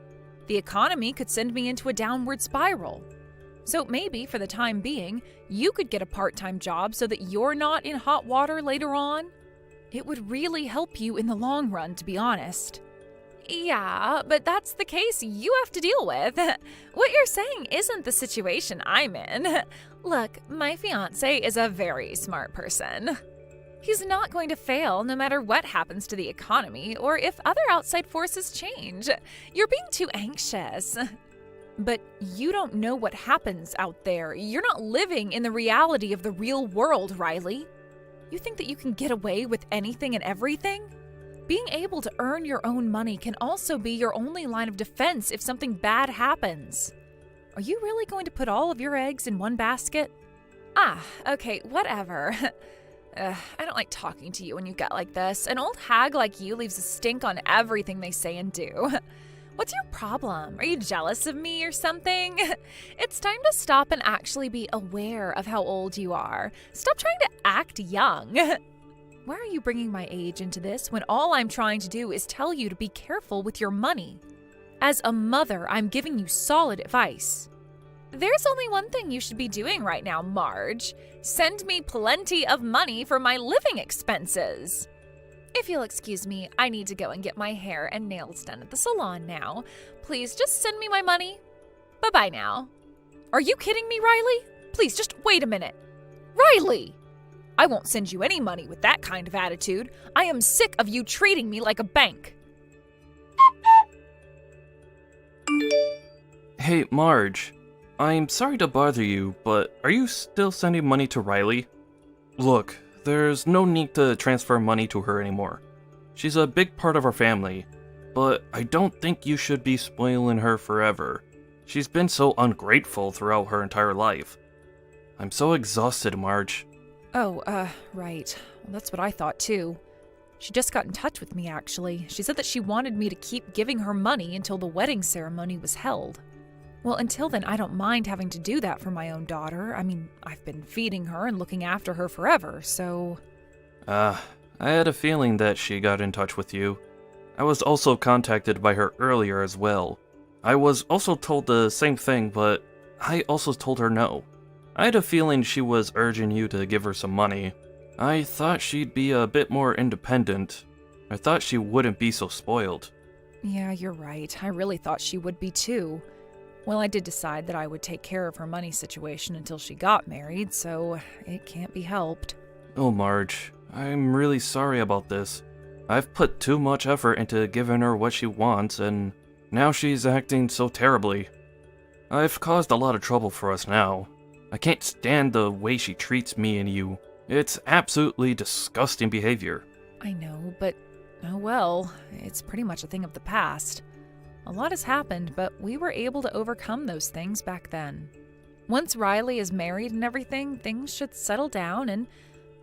The economy could send me into a downward spiral. So maybe, for the time being, you could get a part-time job so that you're not in hot water later on. It would really help you in the long run, to be honest. Yeah, but that's the case you have to deal with. What you're saying isn't the situation I'm in. Look, my fiancé is a very smart person. He's not going to fail no matter what happens to the economy or if other outside forces change. You're being too anxious. But you don't know what happens out there. You're not living in the reality of the real world, Riley. You think that you can get away with anything and everything? Being able to earn your own money can also be your only line of defense if something bad happens. Are you really going to put all of your eggs in one basket? Okay, whatever. I don't like talking to you when you get like this. An old hag like you leaves a stink on everything they say and do. What's your problem? Are you jealous of me or something? It's time to stop and actually be aware of how old you are. Stop trying to act young. Why are you bringing my age into this when all I'm trying to do is tell you to be careful with your money? As a mother, I'm giving you solid advice. There's only one thing you should be doing right now, Marge. Send me plenty of money for my living expenses. If you'll excuse me, I need to go and get my hair and nails done at the salon now. Please just send me my money. Bye-bye now. Are you kidding me, Riley? Please, just wait a minute. Riley! I won't send you any money with that kind of attitude. I am sick of you treating me like a bank. Hey, Marge. I'm sorry to bother you, but are you still sending money to Riley? Look, there's no need to transfer money to her anymore. She's a big part of our family, but I don't think you should be spoiling her forever. She's been so ungrateful throughout her entire life. I'm so exhausted, Marge. Oh, right. Well, that's what I thought too. She just got in touch with me, actually. She said that she wanted me to keep giving her money until the wedding ceremony was held. Well, until then, I don't mind having to do that for my own daughter. I mean, I've been feeding her and looking after her forever, so... I had a feeling that she got in touch with you. I was also contacted by her earlier as well. I was also told the same thing, but I also told her no. I had a feeling she was urging you to give her some money. I thought she'd be a bit more independent. I thought she wouldn't be so spoiled. Yeah, you're right. I really thought she would be too. Well, I did decide that I would take care of her money situation until she got married, so it can't be helped. Oh, Marge, I'm really sorry about this. I've put too much effort into giving her what she wants, and now she's acting so terribly. I've caused a lot of trouble for us now. I can't stand the way she treats me and you. It's absolutely disgusting behavior. I know, but oh well, it's pretty much a thing of the past. A lot has happened, but we were able to overcome those things back then. Once Riley is married and everything, things should settle down and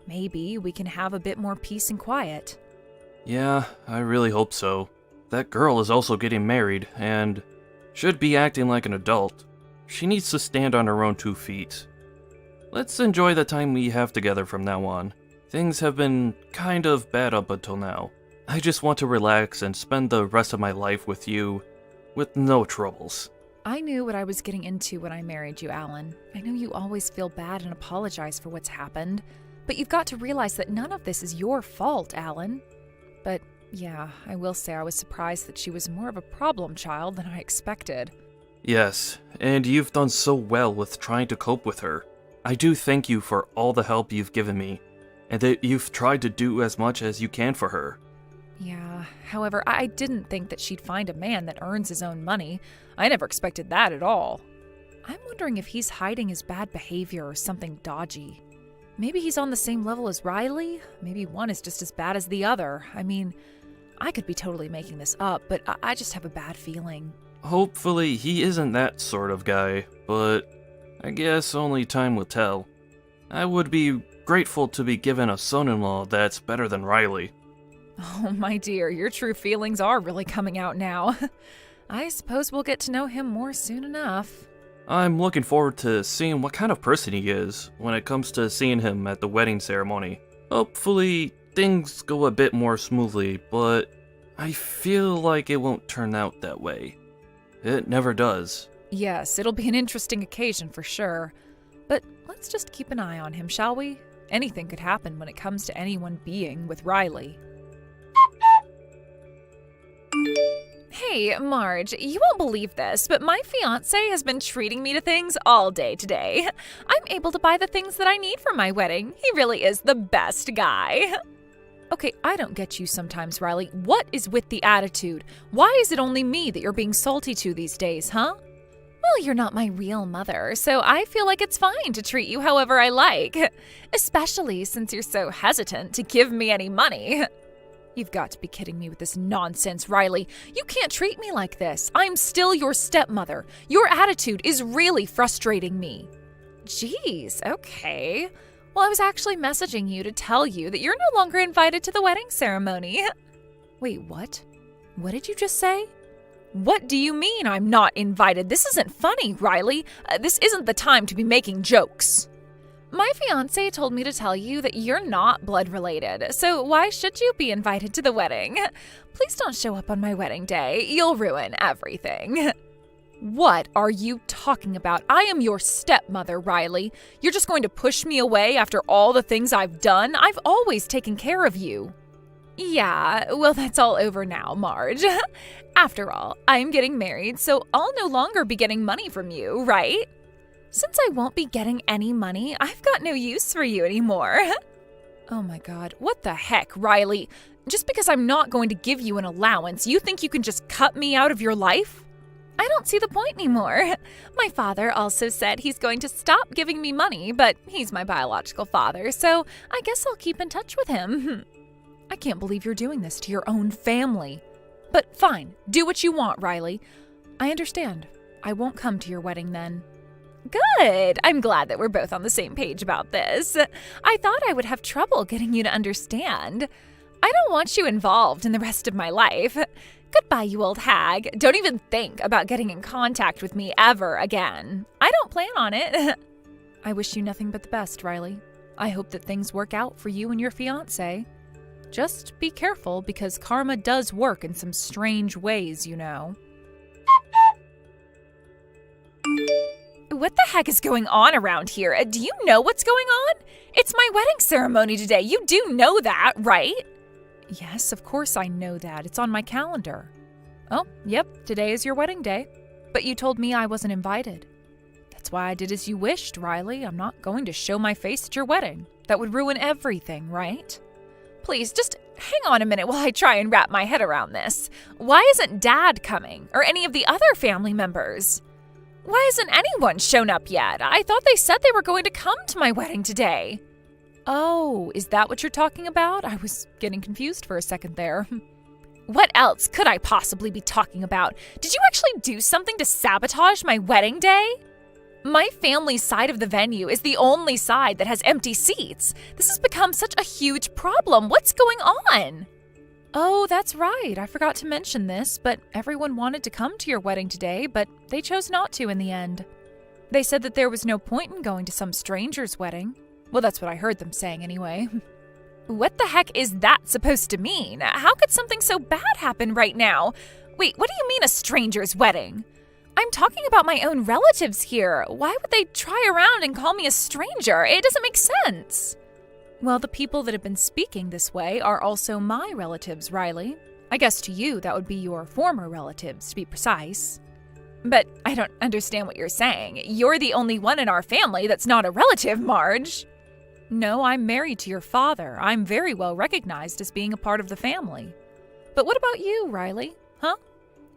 maybe we can have a bit more peace and quiet. Yeah, I really hope so. That girl is also getting married and should be acting like an adult. She needs to stand on her own 2 feet. Let's enjoy the time we have together from now on. Things have been kind of bad up until now. I just want to relax and spend the rest of my life with you, with no troubles. I knew what I was getting into when I married you, Alan. I know you always feel bad and apologize for what's happened, but you've got to realize that none of this is your fault, Alan. But yeah, I will say I was surprised that she was more of a problem child than I expected. Yes, and you've done so well with trying to cope with her. I do thank you for all the help you've given me, and that you've tried to do as much as you can for her. Yeah, however, I didn't think that she'd find a man that earns his own money. I never expected that at all. I'm wondering if he's hiding his bad behavior or something dodgy. Maybe he's on the same level as Riley. Maybe one is just as bad as the other. I mean, I could be totally making this up, but I just have a bad feeling. Hopefully he isn't that sort of guy, but I guess only time will tell. I would be grateful to be given a son-in-law that's better than Riley. Oh, my dear, your true feelings are really coming out now. I suppose we'll get to know him more soon enough. I'm looking forward to seeing what kind of person he is when it comes to seeing him at the wedding ceremony. Hopefully, things go a bit more smoothly, but I feel like it won't turn out that way. It never does. Yes, it'll be an interesting occasion for sure. But let's just keep an eye on him, shall we? Anything could happen when it comes to anyone being with Riley. Hey, Marge, you won't believe this, but my fiancé has been treating me to things all day today. I'm able to buy the things that I need for my wedding. He really is the best guy. Okay, I don't get you sometimes, Riley. What is with the attitude? Why is it only me that you're being salty to these days, huh? Well, you're not my real mother, so I feel like it's fine to treat you however I like. Especially since you're so hesitant to give me any money. You've got to be kidding me with this nonsense, Riley. You can't treat me like this. I'm still your stepmother. Your attitude is really frustrating me. Jeez, okay. Well, I was actually messaging you to tell you that you're no longer invited to the wedding ceremony. Wait, what? What did you just say? What do you mean I'm not invited? This isn't funny, Riley. This isn't the time to be making jokes. My fiancé told me to tell you that you're not blood related, so why should you be invited to the wedding? Please don't show up on my wedding day. You'll ruin everything. What are you talking about? I am your stepmother, Riley. You're just going to push me away after all the things I've done? I've always taken care of you. Yeah, well, that's all over now, Marge. After all, I'm getting married, so I'll no longer be getting money from you, right? Since I won't be getting any money, I've got no use for you anymore. Oh my god, what the heck, Riley? Just because I'm not going to give you an allowance, you think you can just cut me out of your life? I don't see the point anymore. My father also said he's going to stop giving me money, but he's my biological father, so I guess I'll keep in touch with him. I can't believe you're doing this to your own family. But fine, do what you want, Riley. I understand. I won't come to your wedding then. Good. I'm glad that we're both on the same page about this. I thought I would have trouble getting you to understand. I don't want you involved in the rest of my life. Goodbye, you old hag. Don't even think about getting in contact with me ever again. I don't plan on it. I wish you nothing but the best, Riley. I hope that things work out for you and your fiancé. Just be careful because karma does work in some strange ways, you know. What the heck is going on around here? Do you know what's going on? It's my wedding ceremony today. You do know that, right? Yes, of course I know that. It's on my calendar. Oh, yep, today is your wedding day. But you told me I wasn't invited. That's why I did as you wished, Riley. I'm not going to show my face at your wedding. That would ruin everything, right? Please, just hang on a minute while I try and wrap my head around this. Why isn't Dad coming? Or any of the other family members? Why hasn't anyone shown up yet? I thought they said they were going to come to my wedding today. Oh, is that what you're talking about? I was getting confused for a second there. What else could I possibly be talking about? Did you actually do something to sabotage my wedding day? My family's side of the venue is the only side that has empty seats. This has become such a huge problem. What's going on? Oh, that's right. I forgot to mention this, but everyone wanted to come to your wedding today, but they chose not to in the end. They said that there was no point in going to some stranger's wedding. Well, that's what I heard them saying anyway. What the heck is that supposed to mean? How could something so bad happen right now? Wait, what do you mean a stranger's wedding? I'm talking about my own relatives here. Why would they try around and call me a stranger? It doesn't make sense. Well, the people that have been speaking this way are also my relatives, Riley. I guess to you, that would be your former relatives, to be precise. But I don't understand what you're saying. You're the only one in our family that's not a relative, Marge. No, I'm married to your father. I'm very well recognized as being a part of the family. But what about you, Riley? Huh?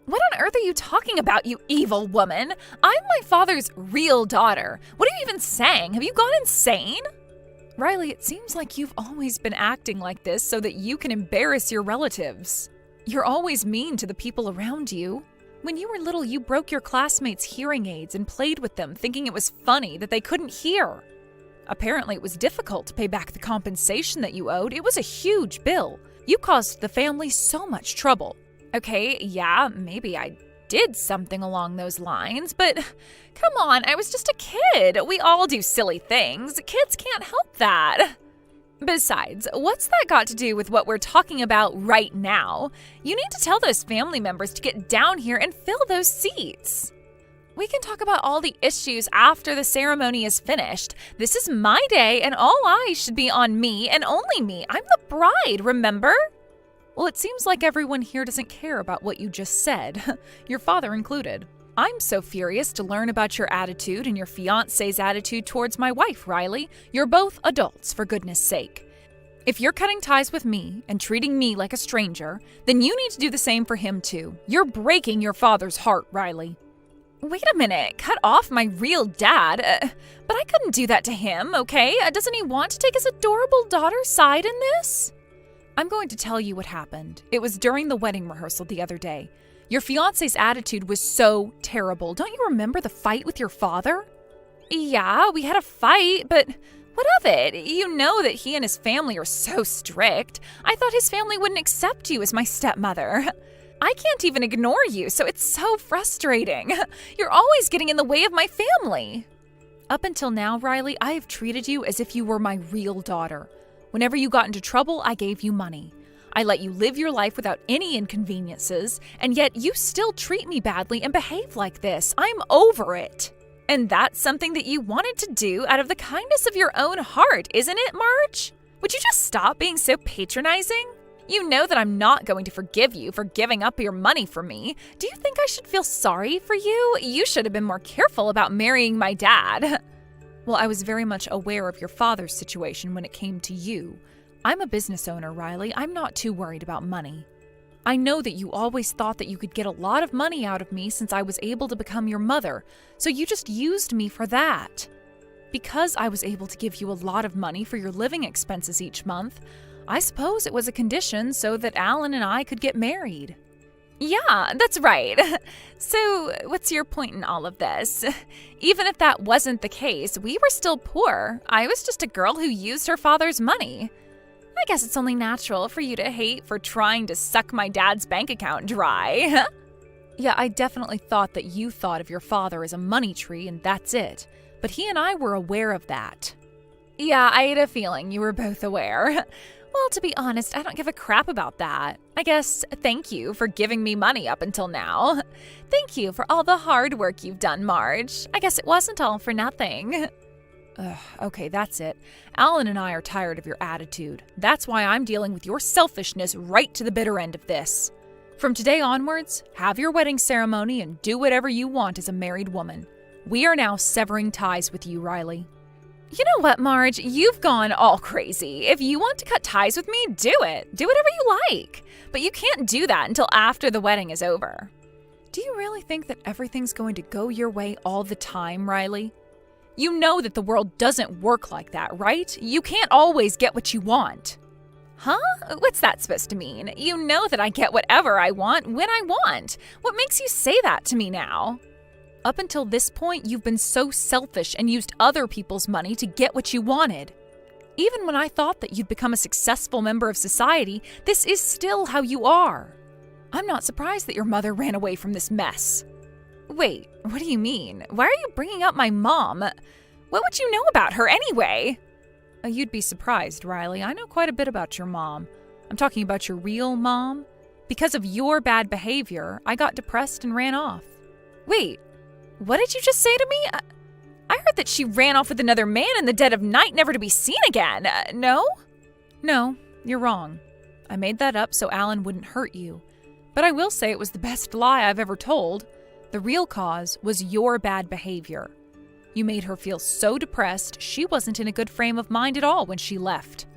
What on earth are you talking about, you evil woman? I'm my father's real daughter. What are you even saying? Have you gone insane? Riley, it seems like you've always been acting like this so that you can embarrass your relatives. You're always mean to the people around you. When you were little, you broke your classmates' hearing aids and played with them, thinking it was funny that they couldn't hear. Apparently, it was difficult to pay back the compensation that you owed. It was a huge bill. You caused the family so much trouble. Okay, yeah, maybe I did something along those lines, but come on, I was just a kid. We all do silly things. Kids can't help that. Besides, what's that got to do with what we're talking about right now? You need to tell those family members to get down here and fill those seats. We can talk about all the issues after the ceremony is finished. This is my day, and all eyes should be on me and only me. I'm the bride, remember? Well, it seems like everyone here doesn't care about what you just said, your father included. I'm so furious to learn about your attitude and your fiancé's attitude towards my wife, Riley. You're both adults, for goodness sake. If you're cutting ties with me and treating me like a stranger, then you need to do the same for him too. You're breaking your father's heart, Riley. Wait a minute, cut off my real dad? But I couldn't do that to him, okay? Doesn't he want to take his adorable daughter's side in this? I'm going to tell you what happened. It was during the wedding rehearsal the other day. Your fiancé's attitude was so terrible. Don't you remember the fight with your father? Yeah, we had a fight, but what of it? You know that he and his family are so strict. I thought his family wouldn't accept you as my stepmother. I can't even ignore you, so it's so frustrating. You're always getting in the way of my family. Up until now, Riley, I have treated you as if you were my real daughter. Whenever you got into trouble, I gave you money. I let you live your life without any inconveniences, and yet you still treat me badly and behave like this. I'm over it. And that's something that you wanted to do out of the kindness of your own heart, isn't it, Marge? Would you just stop being so patronizing? You know that I'm not going to forgive you for giving up your money for me. Do you think I should feel sorry for you? You should have been more careful about marrying my dad. Well, I was very much aware of your father's situation when it came to you. I'm a business owner, Riley. I'm not too worried about money. I know that you always thought that you could get a lot of money out of me since I was able to become your mother, so you just used me for that. Because I was able to give you a lot of money for your living expenses each month, I suppose it was a condition so that Alan and I could get married. Yeah, that's right. So, what's your point in all of this? Even if that wasn't the case, we were still poor. I was just a girl who used her father's money. I guess it's only natural for you to hate for trying to suck my dad's bank account dry. Yeah, I definitely thought that you thought of your father as a money tree and that's it. But he and I were aware of that. Yeah, I had a feeling you were both aware. Well, to be honest, I don't give a crap about that. I guess thank you for giving me money up until now. Thank you for all the hard work you've done, Marge. I guess it wasn't all for nothing. Okay, that's it. Alan and I are tired of your attitude. That's why I'm dealing with your selfishness right to the bitter end of this. From today onwards, have your wedding ceremony and do whatever you want as a married woman. We are now severing ties with you, Riley. You know what, Marge? You've gone all crazy. If you want to cut ties with me, do it. Do whatever you like. But you can't do that until after the wedding is over. Do you really think that everything's going to go your way all the time, Riley? You know that the world doesn't work like that, right? You can't always get what you want. Huh? What's that supposed to mean? You know that I get whatever I want when I want. What makes you say that to me now? Up until this point, you've been so selfish and used other people's money to get what you wanted. Even when I thought that you'd become a successful member of society, this is still how you are. I'm not surprised that your mother ran away from this mess. Wait, what do you mean? Why are you bringing up my mom? What would you know about her anyway? You'd be surprised, Riley. I know quite a bit about your mom. I'm talking about your real mom. Because of your bad behavior, I got depressed and ran off. Wait. What did you just say to me? I heard that she ran off with another man in the dead of night, never to be seen again. No? No, you're wrong. I made that up so Alan wouldn't hurt you. But I will say it was the best lie I've ever told. The real cause was your bad behavior. You made her feel so depressed, she wasn't in a good frame of mind at all when she left.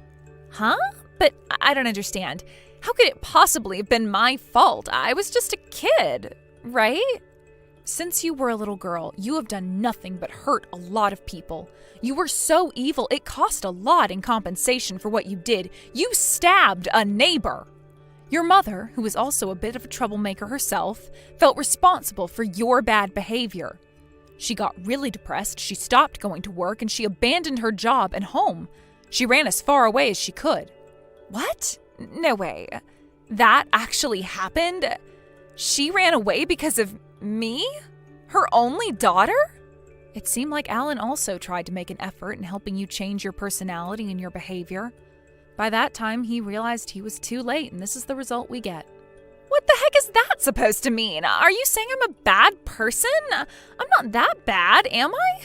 Huh? But I don't understand. How could it possibly have been my fault? I was just a kid, right? Since you were a little girl, you have done nothing but hurt a lot of people. You were so evil, it cost a lot in compensation for what you did. You stabbed a neighbor. Your mother, who was also a bit of a troublemaker herself, felt responsible for your bad behavior. She got really depressed, she stopped going to work, and she abandoned her job and home. She ran as far away as she could. What? No way. That actually happened? She ran away because of me? Her only daughter? It seemed like Alan also tried to make an effort in helping you change your personality and your behavior. By that time, he realized he was too late, and this is the result we get. What the heck is that supposed to mean? Are you saying I'm a bad person? I'm not that bad, am I?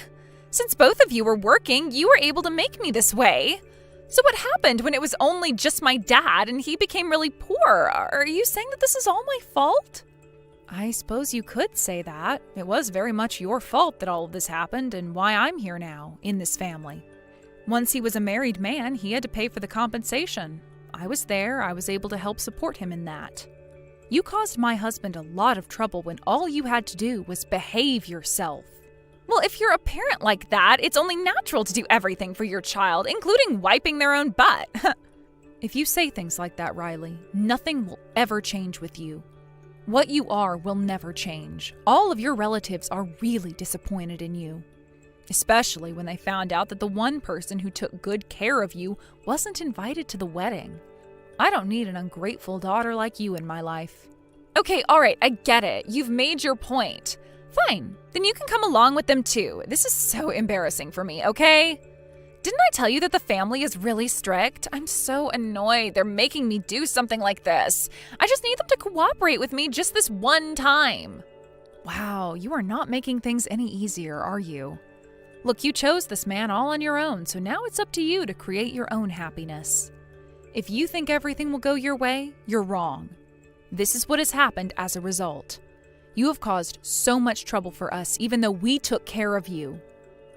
Since both of you were working, you were able to make me this way. So what happened when it was only just my dad and he became really poor? Are you saying that this is all my fault? I suppose you could say that. It was very much your fault that all of this happened and why I'm here now, in this family. Once he was a married man, he had to pay for the compensation. I was there, I was able to help support him in that. You caused my husband a lot of trouble when all you had to do was behave yourself. Well, if you're a parent like that, it's only natural to do everything for your child, including wiping their own butt. If you say things like that, Riley, nothing will ever change with you. What you are will never change. All of your relatives are really disappointed in you. Especially when they found out that the one person who took good care of you wasn't invited to the wedding. I don't need an ungrateful daughter like you in my life. Okay, alright, I get it. You've made your point. Fine, then you can come along with them too. This is so embarrassing for me, okay? Didn't I tell you that the family is really strict? I'm so annoyed. They're making me do something like this. I just need them to cooperate with me just this one time. Wow, you are not making things any easier, are you? Look, you chose this man all on your own, so now it's up to you to create your own happiness. If you think everything will go your way, you're wrong. This is what has happened as a result. You have caused so much trouble for us, even though we took care of you.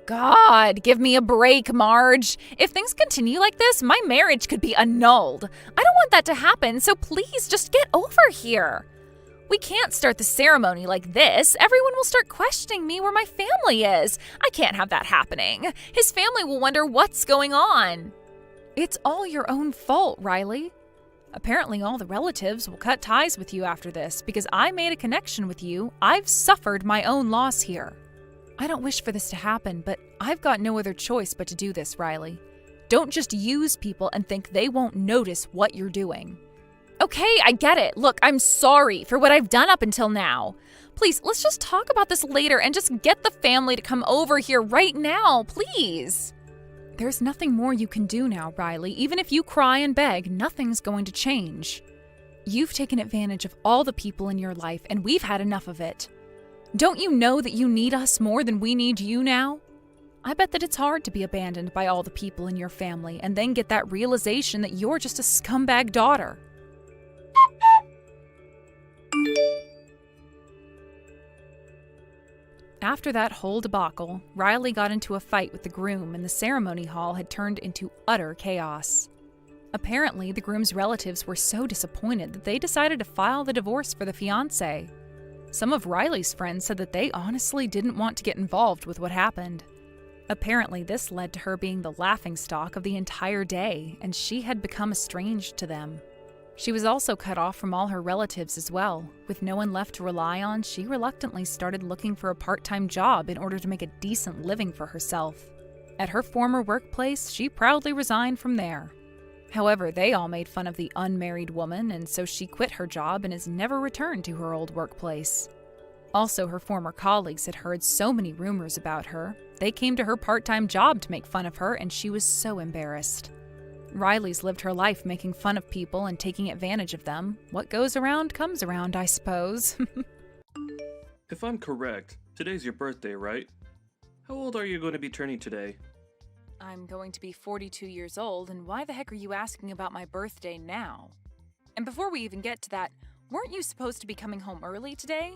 God, give me a break, Marge. If things continue like this, my marriage could be annulled. I don't want that to happen, so please just get over here. We can't start the ceremony like this. Everyone will start questioning me where my family is. I can't have that happening. His family will wonder what's going on. It's all your own fault, Riley. Apparently all the relatives will cut ties with you after this because I made a connection with you. I've suffered my own loss here. I don't wish for this to happen, but I've got no other choice but to do this, Riley. Don't just use people and think they won't notice what you're doing. Okay, I get it. Look, I'm sorry for what I've done up until now. Please, let's just talk about this later and just get the family to come over here right now, please. There's nothing more you can do now, Riley. Even if you cry and beg, nothing's going to change. You've taken advantage of all the people in your life, and we've had enough of it. Don't you know that you need us more than we need you now? I bet that it's hard to be abandoned by all the people in your family and then get that realization that you're just a scumbag daughter. After that whole debacle, Riley got into a fight with the groom and the ceremony hall had turned into utter chaos. Apparently, the groom's relatives were so disappointed that they decided to file the divorce for the fiancé. Some of Riley's friends said that they honestly didn't want to get involved with what happened. Apparently, this led to her being the laughingstock of the entire day, and she had become estranged to them. She was also cut off from all her relatives as well. With no one left to rely on, she reluctantly started looking for a part-time job in order to make a decent living for herself. At her former workplace, she proudly resigned from there. However, they all made fun of the unmarried woman, and so she quit her job and has never returned to her old workplace. Also, her former colleagues had heard so many rumors about her. They came to her part-time job to make fun of her, and she was so embarrassed. Riley's lived her life making fun of people and taking advantage of them. What goes around comes around, I suppose. If I'm correct, today's your birthday, right? How old are you going to be turning today? I'm going to be 42 years old, and why the heck are you asking about my birthday now? And before we even get to that, weren't you supposed to be coming home early today?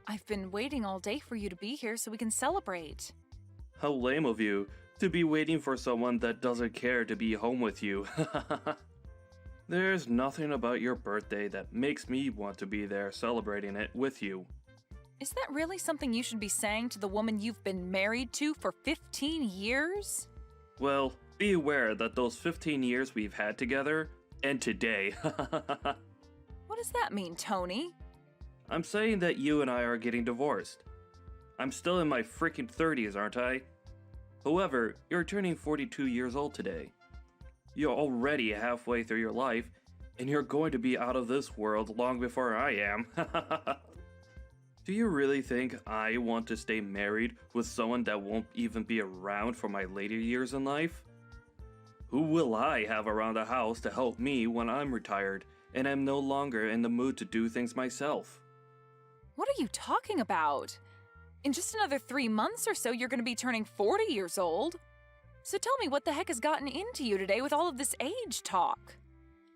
I've been waiting all day for you to be here so we can celebrate. How lame of you to be waiting for someone that doesn't care to be home with you. There's nothing about your birthday that makes me want to be there celebrating it with you. Is that really something you should be saying to the woman you've been married to for 15 years? Well, be aware that those 15 years we've had together end today. What does that mean, Tony? I'm saying that you and I are getting divorced. I'm still in my freaking 30s, aren't I? However, you're turning 42 years old today. You're already halfway through your life, and you're going to be out of this world long before I am. Do you really think I want to stay married with someone that won't even be around for my later years in life? Who will I have around the house to help me when I'm retired and I'm no longer in the mood to do things myself? What are you talking about? In just another 3 months or so, you're going to be turning 40 years old. So tell me, what the heck has gotten into you today with all of this age talk?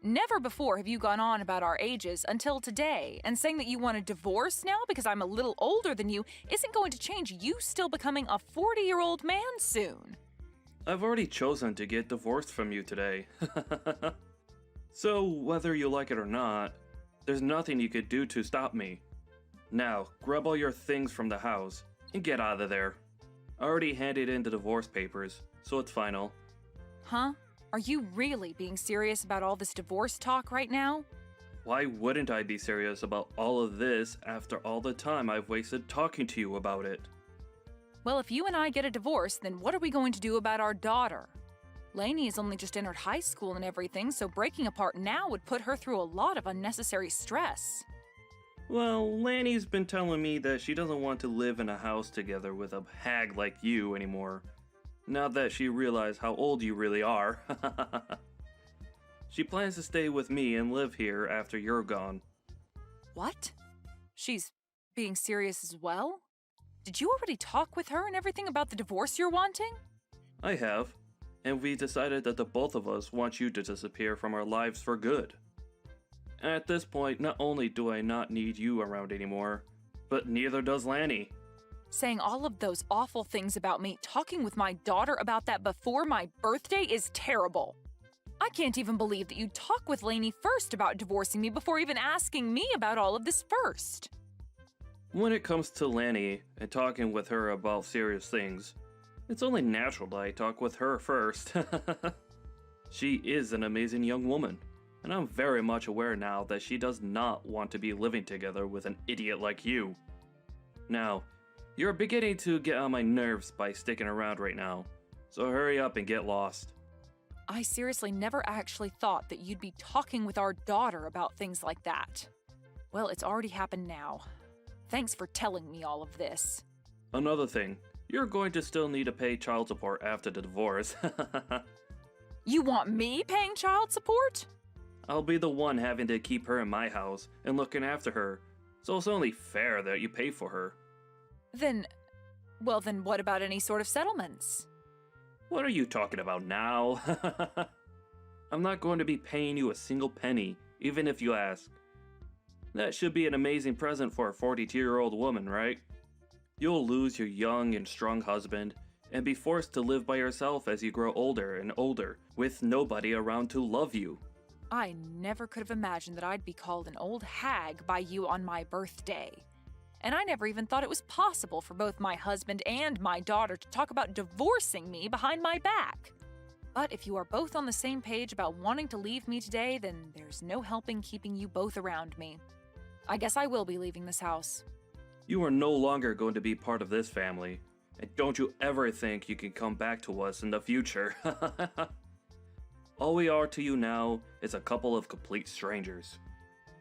Never before have you gone on about our ages until today, and saying that you want a divorce now because I'm a little older than you isn't going to change you still becoming a 40-year-old man soon. I've already chosen to get divorced from you today. So, whether you like it or not, there's nothing you could do to stop me. Now, grab all your things from the house and get out of there. I already handed in the divorce papers, so it's final. Huh? Are you really being serious about all this divorce talk right now? Why wouldn't I be serious about all of this after all the time I've wasted talking to you about it? Well, if you and I get a divorce, then what are we going to do about our daughter? Lainey has only just entered high school and everything, so breaking apart now would put her through a lot of unnecessary stress. Well, Lanny's been telling me that she doesn't want to live in a house together with a hag like you anymore. Now that she realized how old you really are. She plans to stay with me and live here after you're gone. What? She's being serious as well? Did you already talk with her and everything about the divorce you're wanting? I have, and we decided that the both of us want you to disappear from our lives for good. At this point, not only do I not need you around anymore, but neither does Lanny. Saying all of those awful things about me, talking with my daughter about that before my birthday is terrible. I can't even believe that you'd talk with Lainey first about divorcing me before even asking me about all of this first. When it comes to Lanny and talking with her about serious things, it's only natural that I talk with her first. She is an amazing young woman, and I'm very much aware now that she does not want to be living together with an idiot like you. Now, you're beginning to get on my nerves by sticking around right now, so hurry up and get lost. I seriously never actually thought that you'd be talking with our daughter about things like that. Well, it's already happened now. Thanks for telling me all of this. Another thing, you're going to still need to pay child support after the divorce. You want me paying child support? I'll be the one having to keep her in my house and looking after her, so it's only fair that you pay for her. Then what about any sort of settlements? What are you talking about now? I'm not going to be paying you a single penny, even if you ask. That should be an amazing present for a 42-year-old woman, right? You'll lose your young and strong husband, and be forced to live by yourself as you grow older and older, with nobody around to love you. I never could have imagined that I'd be called an old hag by you on my birthday. And I never even thought it was possible for both my husband and my daughter to talk about divorcing me behind my back. But if you are both on the same page about wanting to leave me today, then there's no helping keeping you both around me. I guess I will be leaving this house. You are no longer going to be part of this family, and don't you ever think you can come back to us in the future. All we are to you now is a couple of complete strangers.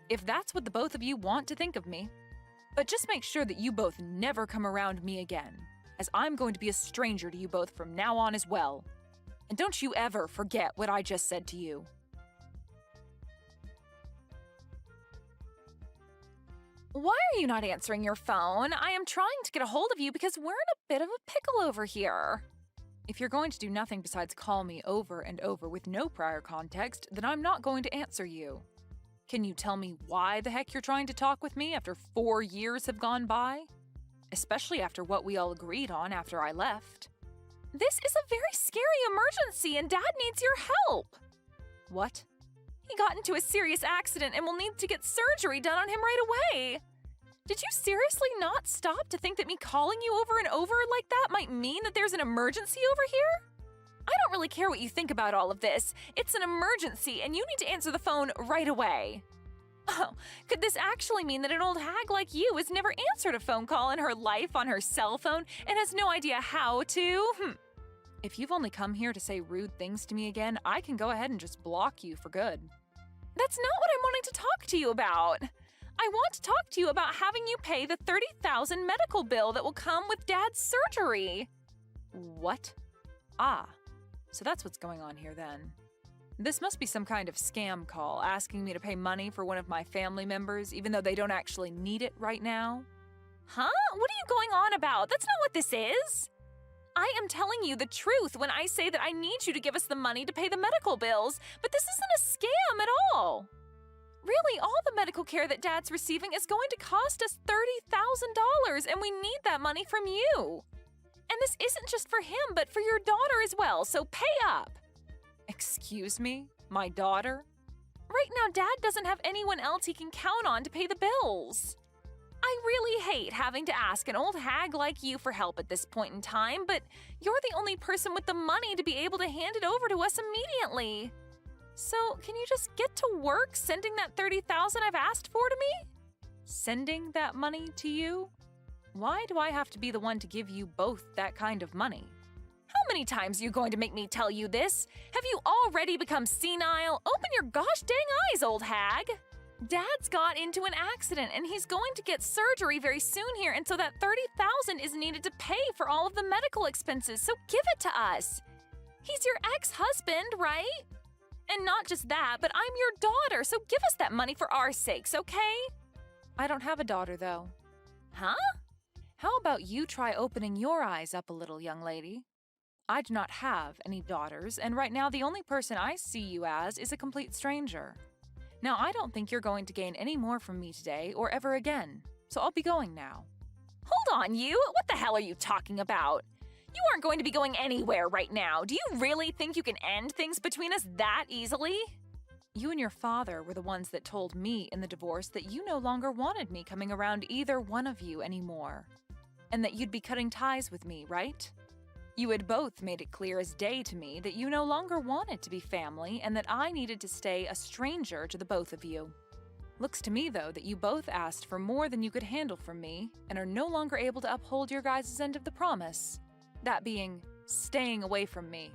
If that's what the both of you want to think of me. But just make sure that you both never come around me again, as I'm going to be a stranger to you both from now on as well. And don't you ever forget what I just said to you. Why are you not answering your phone? I am trying to get a hold of you because we're in a bit of a pickle over here. If you're going to do nothing besides call me over and over with no prior context, then I'm not going to answer you. Can you tell me why the heck you're trying to talk with me after 4 years have gone by? Especially after what we all agreed on after I left. This is a very scary emergency and Dad needs your help. What? He got into a serious accident and will need to get surgery done on him right away. Did you seriously not stop to think that me calling you over and over like that might mean that there's an emergency over here? I don't really care what you think about all of this. It's an emergency, and you need to answer the phone right away. Oh, could this actually mean that an old hag like you has never answered a phone call in her life on her cell phone and has no idea how to? If you've only come here to say rude things to me again, I can go ahead and just block you for good. That's not what I'm wanting to talk to you about. I want to talk to you about having you pay the $30,000 medical bill that will come with Dad's surgery. What? Ah, so that's what's going on here then. This must be some kind of scam call asking me to pay money for one of my family members even though they don't actually need it right now. Huh? What are you going on about? That's not what this is. I am telling you the truth when I say that I need you to give us the money to pay the medical bills, but this isn't a scam at all. Really, all the medical care that Dad's receiving is going to cost us $30,000, and we need that money from you. And this isn't just for him, but for your daughter as well, so pay up. Excuse me? My daughter? Right now, Dad doesn't have anyone else he can count on to pay the bills. I really hate having to ask an old hag like you for help at this point in time, but you're the only person with the money to be able to hand it over to us immediately. So, can you just get to work sending that $30,000 I've asked for to me? Sending that money to you? Why do I have to be the one to give you both that kind of money? How many times are you going to make me tell you this? Have you already become senile? Open your gosh dang eyes, old hag! Dad's got into an accident and he's going to get surgery very soon here, and so that $30,000 is needed to pay for all of the medical expenses, so give it to us. He's your ex-husband, right? And not just that, but I'm your daughter, so give us that money for our sakes, okay? I don't have a daughter, though. Huh? How about you try opening your eyes up a little, young lady? I do not have any daughters, and right now the only person I see you as is a complete stranger. Now, I don't think you're going to gain any more from me today or ever again, so I'll be going now. Hold on, you! What the hell are you talking about? You aren't going to be going anywhere right now. Do you really think you can end things between us that easily? You and your father were the ones that told me in the divorce that you no longer wanted me coming around either one of you anymore. And that you'd be cutting ties with me, right? You had both made it clear as day to me that you no longer wanted to be family and that I needed to stay a stranger to the both of you. Looks to me, though, that you both asked for more than you could handle from me and are no longer able to uphold your guys' end of the promise. That being, staying away from me.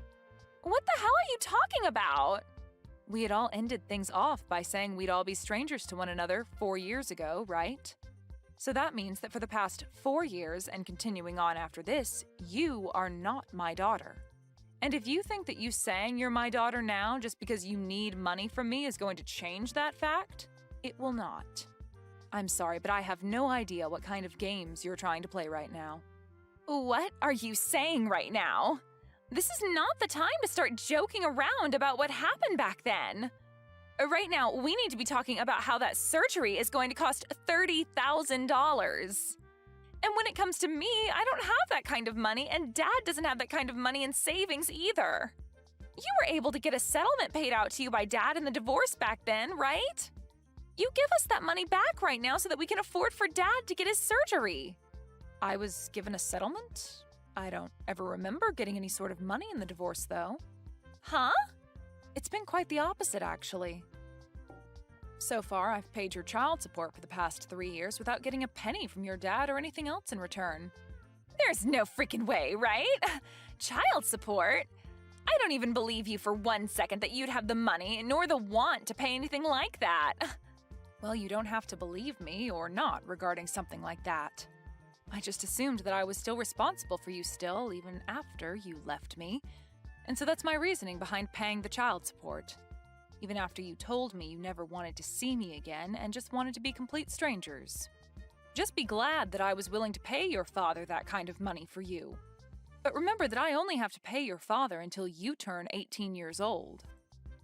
What the hell are you talking about? We had all ended things off by saying we'd all be strangers to one another 4 years ago, right? So that means that for the past 4 years and continuing on after this, you are not my daughter. And if you think that you saying you're my daughter now just because you need money from me is going to change that fact, it will not. I'm sorry, but I have no idea what kind of games you're trying to play right now. What are you saying right now? This is not the time to start joking around about what happened back then. Right now, we need to be talking about how that surgery is going to cost $30,000. And when it comes to me, I don't have that kind of money, and Dad doesn't have that kind of money in savings either. You were able to get a settlement paid out to you by Dad in the divorce back then, right? You give us that money back right now so that we can afford for Dad to get his surgery. I was given a settlement? I don't ever remember getting any sort of money in the divorce, though. Huh? It's been quite the opposite, actually. So far, I've paid your child support for the past 3 years without getting a penny from your dad or anything else in return. There's no freaking way, right? Child support? I don't even believe you for 1 second that you'd have the money nor the want to pay anything like that. Well, you don't have to believe me or not regarding something like that. I just assumed that I was still responsible for you still, even after you left me. And so that's my reasoning behind paying the child support. Even after you told me you never wanted to see me again and just wanted to be complete strangers. Just be glad that I was willing to pay your father that kind of money for you. But remember that I only have to pay your father until you turn 18 years old.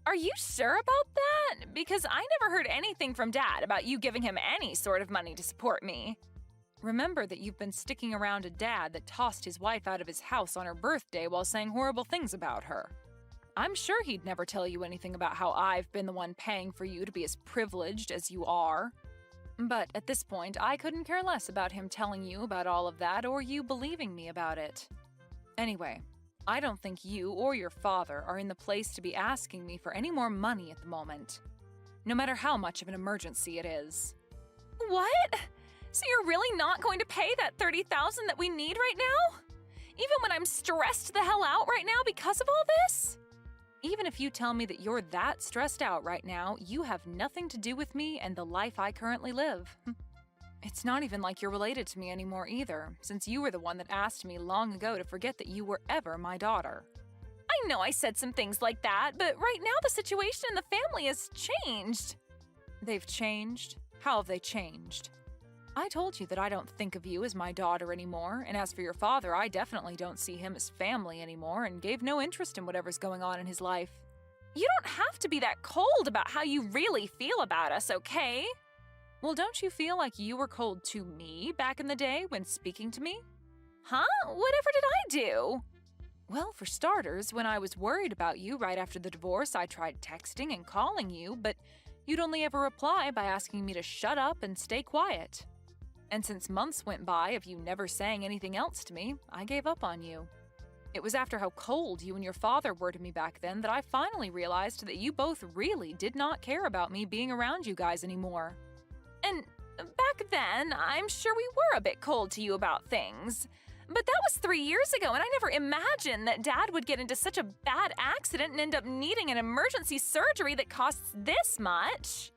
Are you sure about that? Because I never heard anything from Dad about you giving him any sort of money to support me. Remember that you've been sticking around a dad that tossed his wife out of his house on her birthday while saying horrible things about her. I'm sure he'd never tell you anything about how I've been the one paying for you to be as privileged as you are. But at this point, I couldn't care less about him telling you about all of that or you believing me about it. Anyway, I don't think you or your father are in the place to be asking me for any more money at the moment, no matter how much of an emergency it is. What? So you're really not going to pay that $30,000 that we need right now? Even when I'm stressed the hell out right now because of all this? Even if you tell me that you're that stressed out right now, you have nothing to do with me and the life I currently live. It's not even like you're related to me anymore either, since you were the one that asked me long ago to forget that you were ever my daughter. I know I said some things like that, but right now the situation in the family has changed. They've changed? How have they changed? I told you that I don't think of you as my daughter anymore, and as for your father, I definitely don't see him as family anymore and gave no interest in whatever's going on in his life. You don't have to be that cold about how you really feel about us, okay? Well, don't you feel like you were cold to me back in the day when speaking to me? Huh? Whatever did I do? Well, for starters, when I was worried about you right after the divorce, I tried texting and calling you, but you'd only ever reply by asking me to shut up and stay quiet. And since months went by of you never saying anything else to me, I gave up on you. It was after how cold you and your father were to me back then that I finally realized that you both really did not care about me being around you guys anymore. And back then, I'm sure we were a bit cold to you about things. But that was 3 years ago, and I never imagined that Dad would get into such a bad accident and end up needing an emergency surgery that costs this much.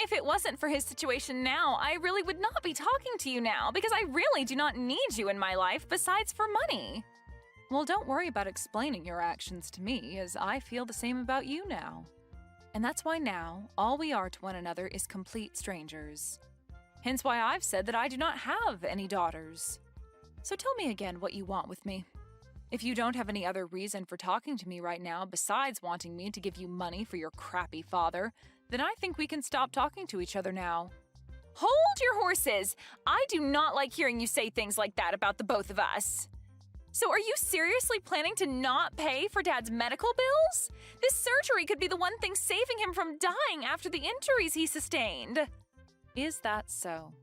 If it wasn't for his situation now, I really would not be talking to you now because I really do not need you in my life besides for money. Well, don't worry about explaining your actions to me, as I feel the same about you now. And that's why now, all we are to one another is complete strangers. Hence why I've said that I do not have any daughters. So tell me again what you want with me. If you don't have any other reason for talking to me right now besides wanting me to give you money for your crappy father, then I think we can stop talking to each other now. Hold your horses! I do not like hearing you say things like that about the both of us. So are you seriously planning to not pay for Dad's medical bills? This surgery could be the one thing saving him from dying after the injuries he sustained. Is that so?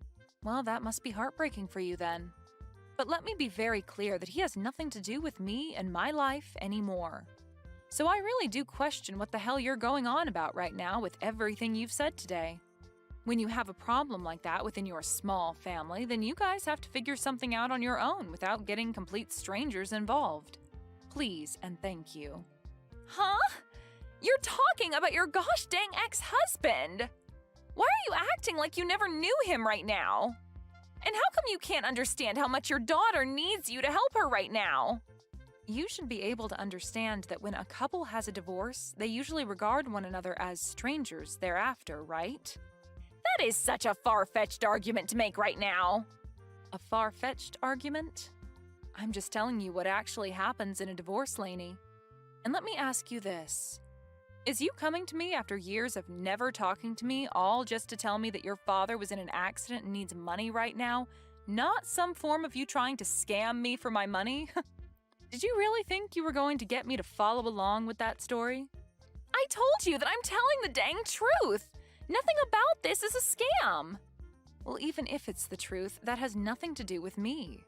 Well, that must be heartbreaking for you then. But let me be very clear that he has nothing to do with me and my life anymore. So I really do question what the hell you're going on about right now with everything you've said today. When you have a problem like that within your small family, then you guys have to figure something out on your own without getting complete strangers involved. Please and thank you. Huh? You're talking about your gosh dang ex-husband! Why are you acting like you never knew him right now? And how come you can't understand how much your daughter needs you to help her right now? You should be able to understand that when a couple has a divorce, they usually regard one another as strangers thereafter, right? That is such a far-fetched argument to make right now. A far-fetched argument? I'm just telling you what actually happens in a divorce, Lainey. And let me ask you this. Is you coming to me after years of never talking to me all just to tell me that your father was in an accident and needs money right now, not some form of you trying to scam me for my money? Did you really think you were going to get me to follow along with that story? I told you that I'm telling the dang truth. Nothing about this is a scam. Well, even if it's the truth, that has nothing to do with me.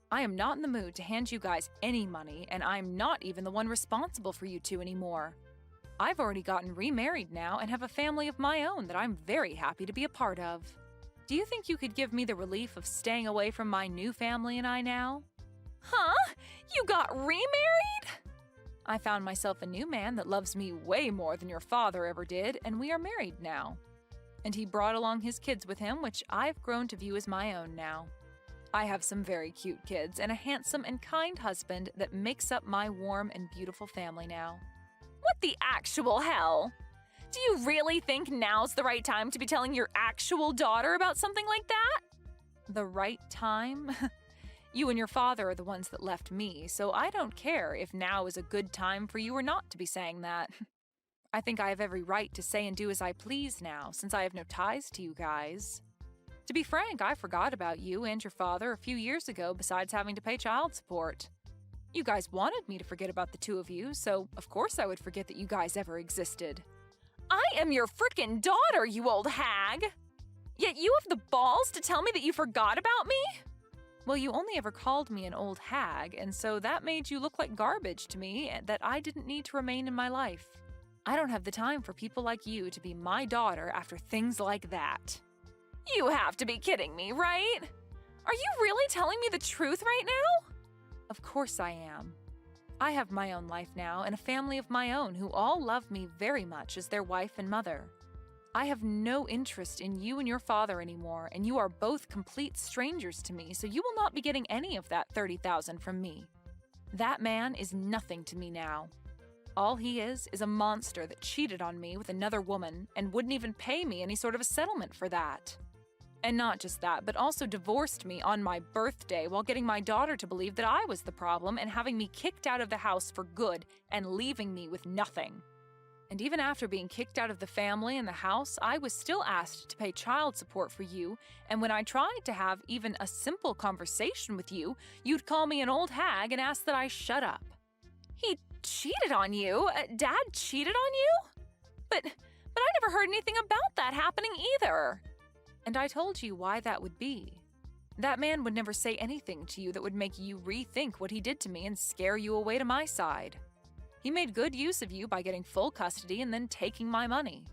I am not in the mood to hand you guys any money, and I'm not even the one responsible for you two anymore. I've already gotten remarried now and have a family of my own that I'm very happy to be a part of. Do you think you could give me the relief of staying away from my new family and I now? Huh? You got remarried? I found myself a new man that loves me way more than your father ever did, and we are married now. And he brought along his kids with him, which I've grown to view as my own now. I have some very cute kids and a handsome and kind husband that makes up my warm and beautiful family now. What the actual hell? Do you really think now's the right time to be telling your actual daughter about something like that? The right time? You and your father are the ones that left me, so I don't care if now is a good time for you or not to be saying that. I think I have every right to say and do as I please now, since I have no ties to you guys. To be frank, I forgot about you and your father a few years ago besides having to pay child support. You guys wanted me to forget about the two of you, so of course I would forget that you guys ever existed. I am your frickin' daughter, you old hag! Yet you have the balls to tell me that you forgot about me? Well, you only ever called me an old hag, and so that made you look like garbage to me that I didn't need to remain in my life. I don't have the time for people like you to be my daughter after things like that. You have to be kidding me, right? Are you really telling me the truth right now? Of course I am. I have my own life now and a family of my own who all love me very much as their wife and mother. I have no interest in you and your father anymore, and you are both complete strangers to me, so you will not be getting any of that $30,000 from me. That man is nothing to me now. All he is a monster that cheated on me with another woman and wouldn't even pay me any sort of a settlement for that. And not just that, but also divorced me on my birthday while getting my daughter to believe that I was the problem and having me kicked out of the house for good and leaving me with nothing. And even after being kicked out of the family and the house, I was still asked to pay child support for you, and when I tried to have even a simple conversation with you, you'd call me an old hag and ask that I shut up. He cheated on you? Dad cheated on you? But I never heard anything about that happening either. And I told you why that would be. That man would never say anything to you that would make you rethink what he did to me and scare you away to my side. He made good use of you by getting full custody and then taking my money.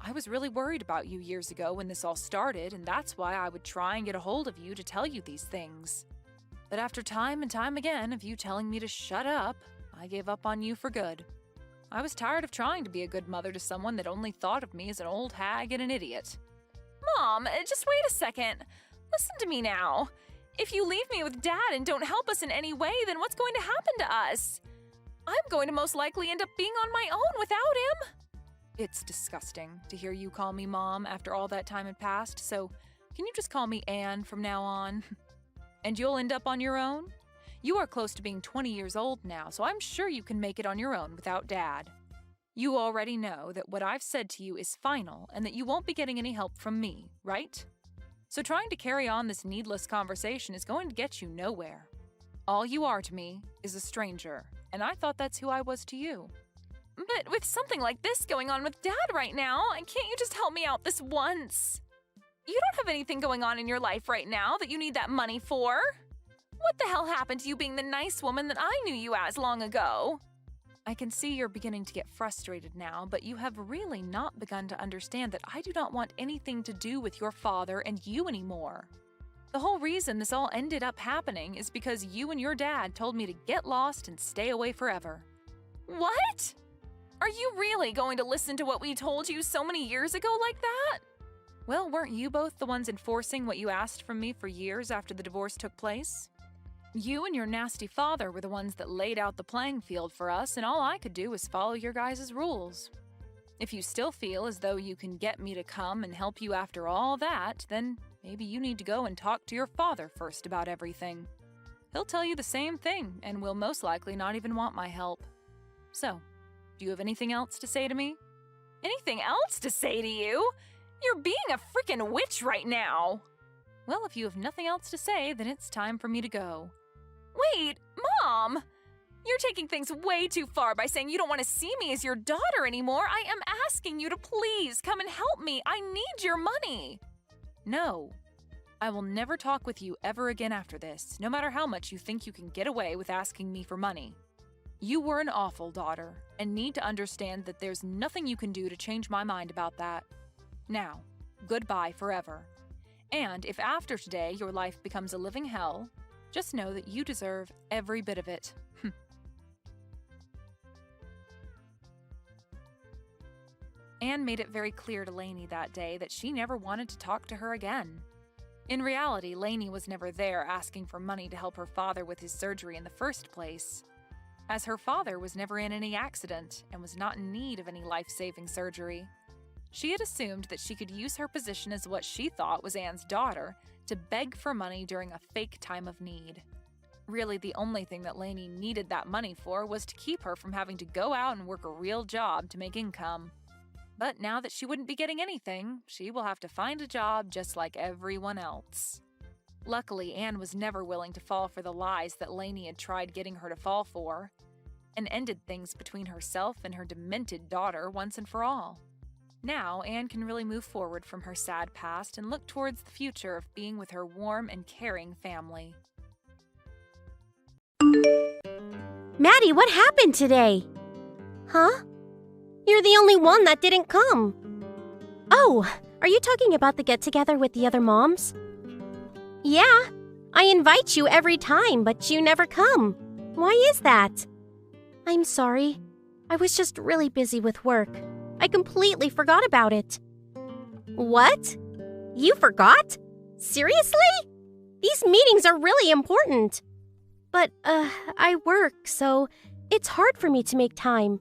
I was really worried about you years ago when this all started, and that's why I would try and get a hold of you to tell you these things. But after time and time again of you telling me to shut up, I gave up on you for good. I was tired of trying to be a good mother to someone that only thought of me as an old hag and an idiot. Mom, just wait a second. Listen to me now. If you leave me with Dad and don't help us in any way, then what's going to happen to us? I'm going to most likely end up being on my own without him. It's disgusting to hear you call me Mom after all that time had passed, so can you just call me Anne from now on? And you'll end up on your own? You are close to being 20 years old now, so I'm sure you can make it on your own without Dad. You already know that what I've said to you is final and that you won't be getting any help from me, right? So trying to carry on this needless conversation is going to get you nowhere. All you are to me is a stranger, and I thought that's who I was to you. But with something like this going on with Dad right now, can't you just help me out this once? You don't have anything going on in your life right now that you need that money for. What the hell happened to you being the nice woman that I knew you as long ago? I can see you're beginning to get frustrated now, but you have really not begun to understand that I do not want anything to do with your father and you anymore. The whole reason this all ended up happening is because you and your dad told me to get lost and stay away forever. What? Are you really going to listen to what we told you so many years ago like that? Well, weren't you both the ones enforcing what you asked from me for years after the divorce took place? You and your nasty father were the ones that laid out the playing field for us, and all I could do was follow your guys' rules. If you still feel as though you can get me to come and help you after all that, then maybe you need to go and talk to your father first about everything. He'll tell you the same thing and will most likely not even want my help. So, do you have anything else to say to me? Anything else to say to you? You're being a freaking witch right now! Well, if you have nothing else to say, then it's time for me to go. Wait, Mom! You're taking things way too far by saying you don't want to see me as your daughter anymore. I am asking you to please come and help me. I need your money. No. I will never talk with you ever again after this, no matter how much you think you can get away with asking me for money. You were an awful daughter, and need to understand that there's nothing you can do to change my mind about that. Now, goodbye forever. And if after today your life becomes a living hell, just know that you deserve every bit of it. Anne made it very clear to Lainey that day that she never wanted to talk to her again. In reality, Lainey was never there asking for money to help her father with his surgery in the first place, as her father was never in any accident and was not in need of any life-saving surgery. She had assumed that she could use her position as what she thought was Anne's daughter to beg for money during a fake time of need. Really, the only thing that Lainey needed that money for was to keep her from having to go out and work a real job to make income. But now that she wouldn't be getting anything, she will have to find a job just like everyone else. Luckily, Anne was never willing to fall for the lies that Lainey had tried getting her to fall for, and ended things between herself and her demented daughter once and for all. Now, Anne can really move forward from her sad past and look towards the future of being with her warm and caring family. Maddie, what happened today? Huh? You're the only one that didn't come. Oh, are you talking about the get-together with the other moms? Yeah, I invite you every time, but you never come. Why is that? I'm sorry. I was just really busy with work. I completely forgot about it. What? You forgot? Seriously? These meetings are really important. But, I work, so it's hard for me to make time.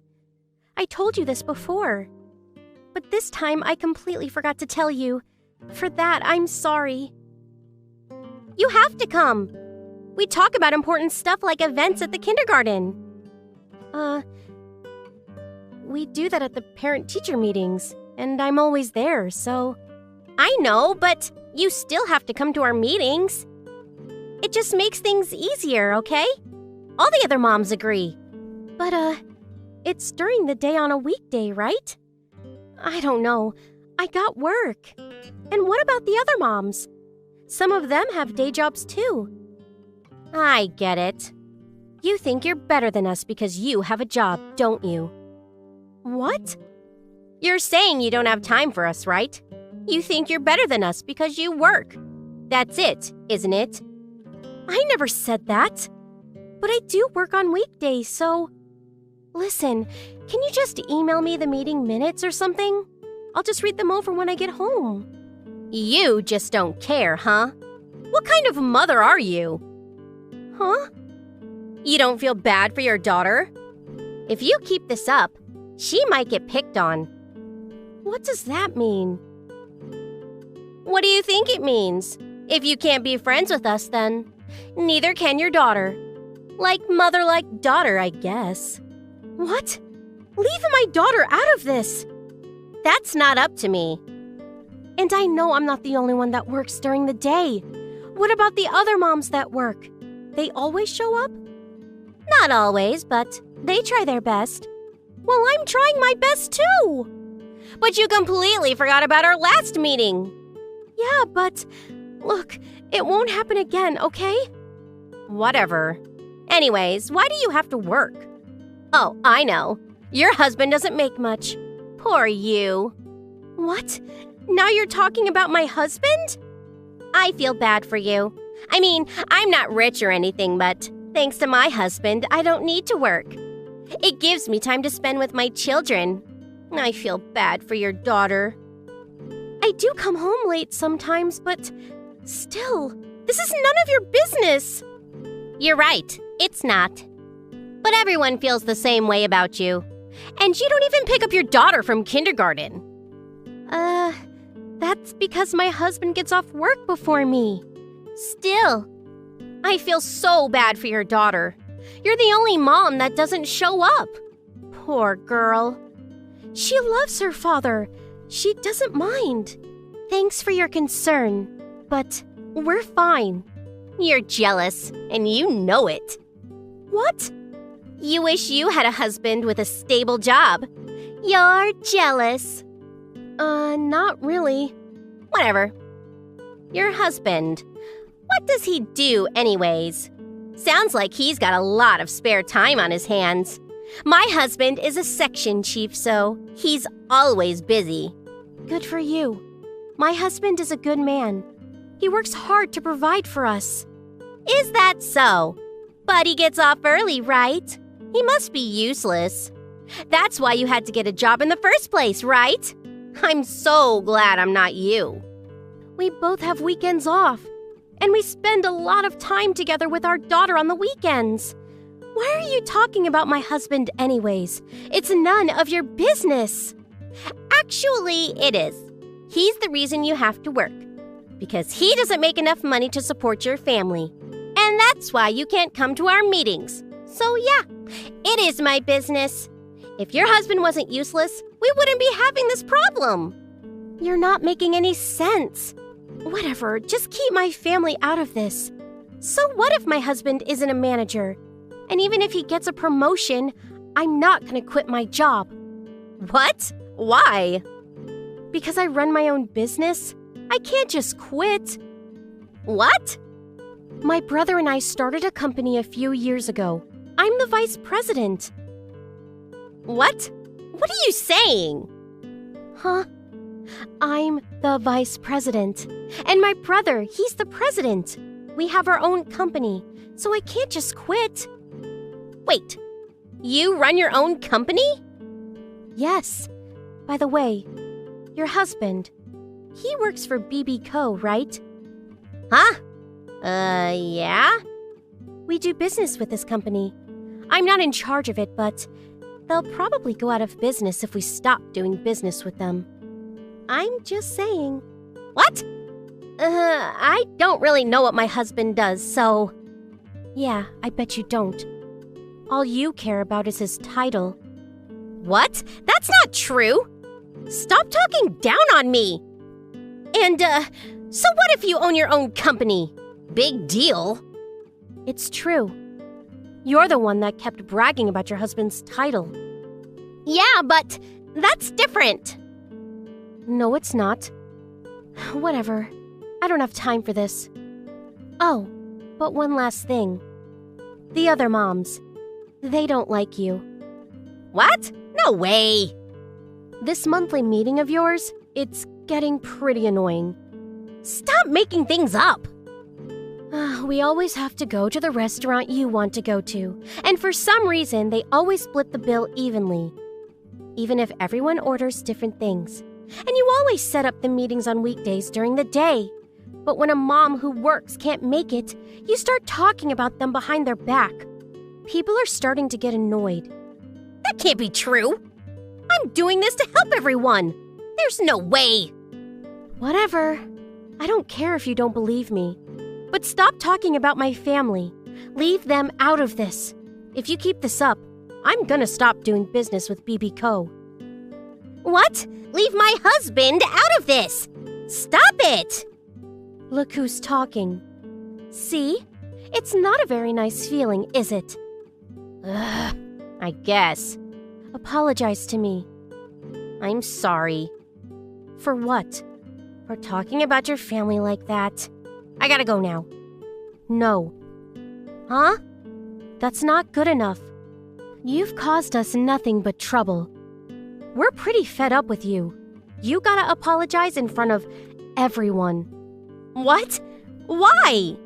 I told you this before. But this time I completely forgot to tell you. For that, I'm sorry. You have to come. We talk about important stuff like events at the kindergarten. We do that at the parent-teacher meetings, and I'm always there, so... I know, but you still have to come to our meetings. It just makes things easier, okay? All the other moms agree. But, it's during the day on a weekday, right? I don't know. I got work. And what about the other moms? Some of them have day jobs too. I get it. You think you're better than us because you have a job, don't you? What? You're saying you don't have time for us, right? You think you're better than us because you work. That's it, isn't it? I never said that. But I do work on weekdays, so... Listen, can you just email me the meeting minutes or something? I'll just read them over when I get home. You just don't care, huh? What kind of mother are you? Huh? You don't feel bad for your daughter? If you keep this up, she might get picked on. What does that mean? What do you think it means? If you can't be friends with us, then neither can your daughter. Like mother, like daughter, I guess. What? Leave my daughter out of this. That's not up to me. And I know I'm not the only one that works during the day. What about the other moms that work? They always show up? Not always, but they try their best. Well, I'm trying my best too. But you completely forgot about our last meeting. Yeah, but look, it won't happen again, okay? Whatever. Anyways, why do you have to work? Oh, I know. Your husband doesn't make much. Poor you. What? Now you're talking about my husband? I feel bad for you. I mean, I'm not rich or anything, but thanks to my husband, I don't need to work. It gives me time to spend with my children. I feel bad for your daughter. I do come home late sometimes, but still, this is none of your business. You're right, it's not. But everyone feels the same way about you. And you don't even pick up your daughter from kindergarten. That's because my husband gets off work before me. Still, I feel so bad for your daughter. You're the only mom that doesn't show up. Poor girl. She loves her father. She doesn't mind. Thanks for your concern, but we're fine. You're jealous, and you know it. What? You wish you had a husband with a stable job. You're jealous. Not really. Whatever. Your husband. What does he do anyways? Sounds like he's got a lot of spare time on his hands. My husband is a section chief, so he's always busy. Good for you. My husband is a good man. He works hard to provide for us. Is that so? But he gets off early, right? He must be useless. That's why you had to get a job in the first place, right? I'm so glad I'm not you. We both have weekends off, and we spend a lot of time together with our daughter on the weekends. Why are you talking about my husband anyways? It's none of your business. Actually, it is. He's the reason you have to work, because he doesn't make enough money to support your family. And that's why you can't come to our meetings. So yeah, it is my business. If your husband wasn't useless, we wouldn't be having this problem. You're not making any sense. Whatever, just keep my family out of this. So what if my husband isn't a manager? And even if he gets a promotion, I'm not gonna quit my job. What? Why? Because I run my own business? I can't just quit. What? My brother and I started a company a few years ago. I'm the vice president. What? What are you saying? Huh? I'm the vice president. And my brother, he's the president. We have our own company, so I can't just quit. Wait, you run your own company? Yes. By the way, your husband, he works for BB Co., right? Huh? Yeah? We do business with this company. I'm not in charge of it, but they'll probably go out of business if we stop doing business with them. I'm just saying. What? I don't really know what my husband does, so... Yeah, I bet you don't. All you care about is his title. What? That's not true! Stop talking down on me! And, so what if you own your own company? Big deal. It's true. You're the one that kept bragging about your husband's title. Yeah, but that's different. No, it's not. Whatever. I don't have time for this. Oh, but one last thing. The other moms. They don't like you. What? No way! This monthly meeting of yours, it's getting pretty annoying. Stop making things up! We always have to go to the restaurant you want to go to, and for some reason, they always split the bill evenly. Even if everyone orders different things. And you always set up the meetings on weekdays during the day. But when a mom who works can't make it, you start talking about them behind their back. People are starting to get annoyed. That can't be true. I'm doing this to help everyone. There's no way. Whatever. I don't care if you don't believe me. But stop talking about my family. Leave them out of this. If you keep this up, I'm gonna stop doing business with BB Co. What? Leave my husband out of this! Stop it! Look who's talking. See? It's not a very nice feeling, is it? Ugh, I guess. Apologize to me. I'm sorry. For what? For talking about your family like that? I gotta go now. No. Huh? That's not good enough. You've caused us nothing but trouble. We're pretty fed up with you. You gotta apologize in front of everyone. What? Why?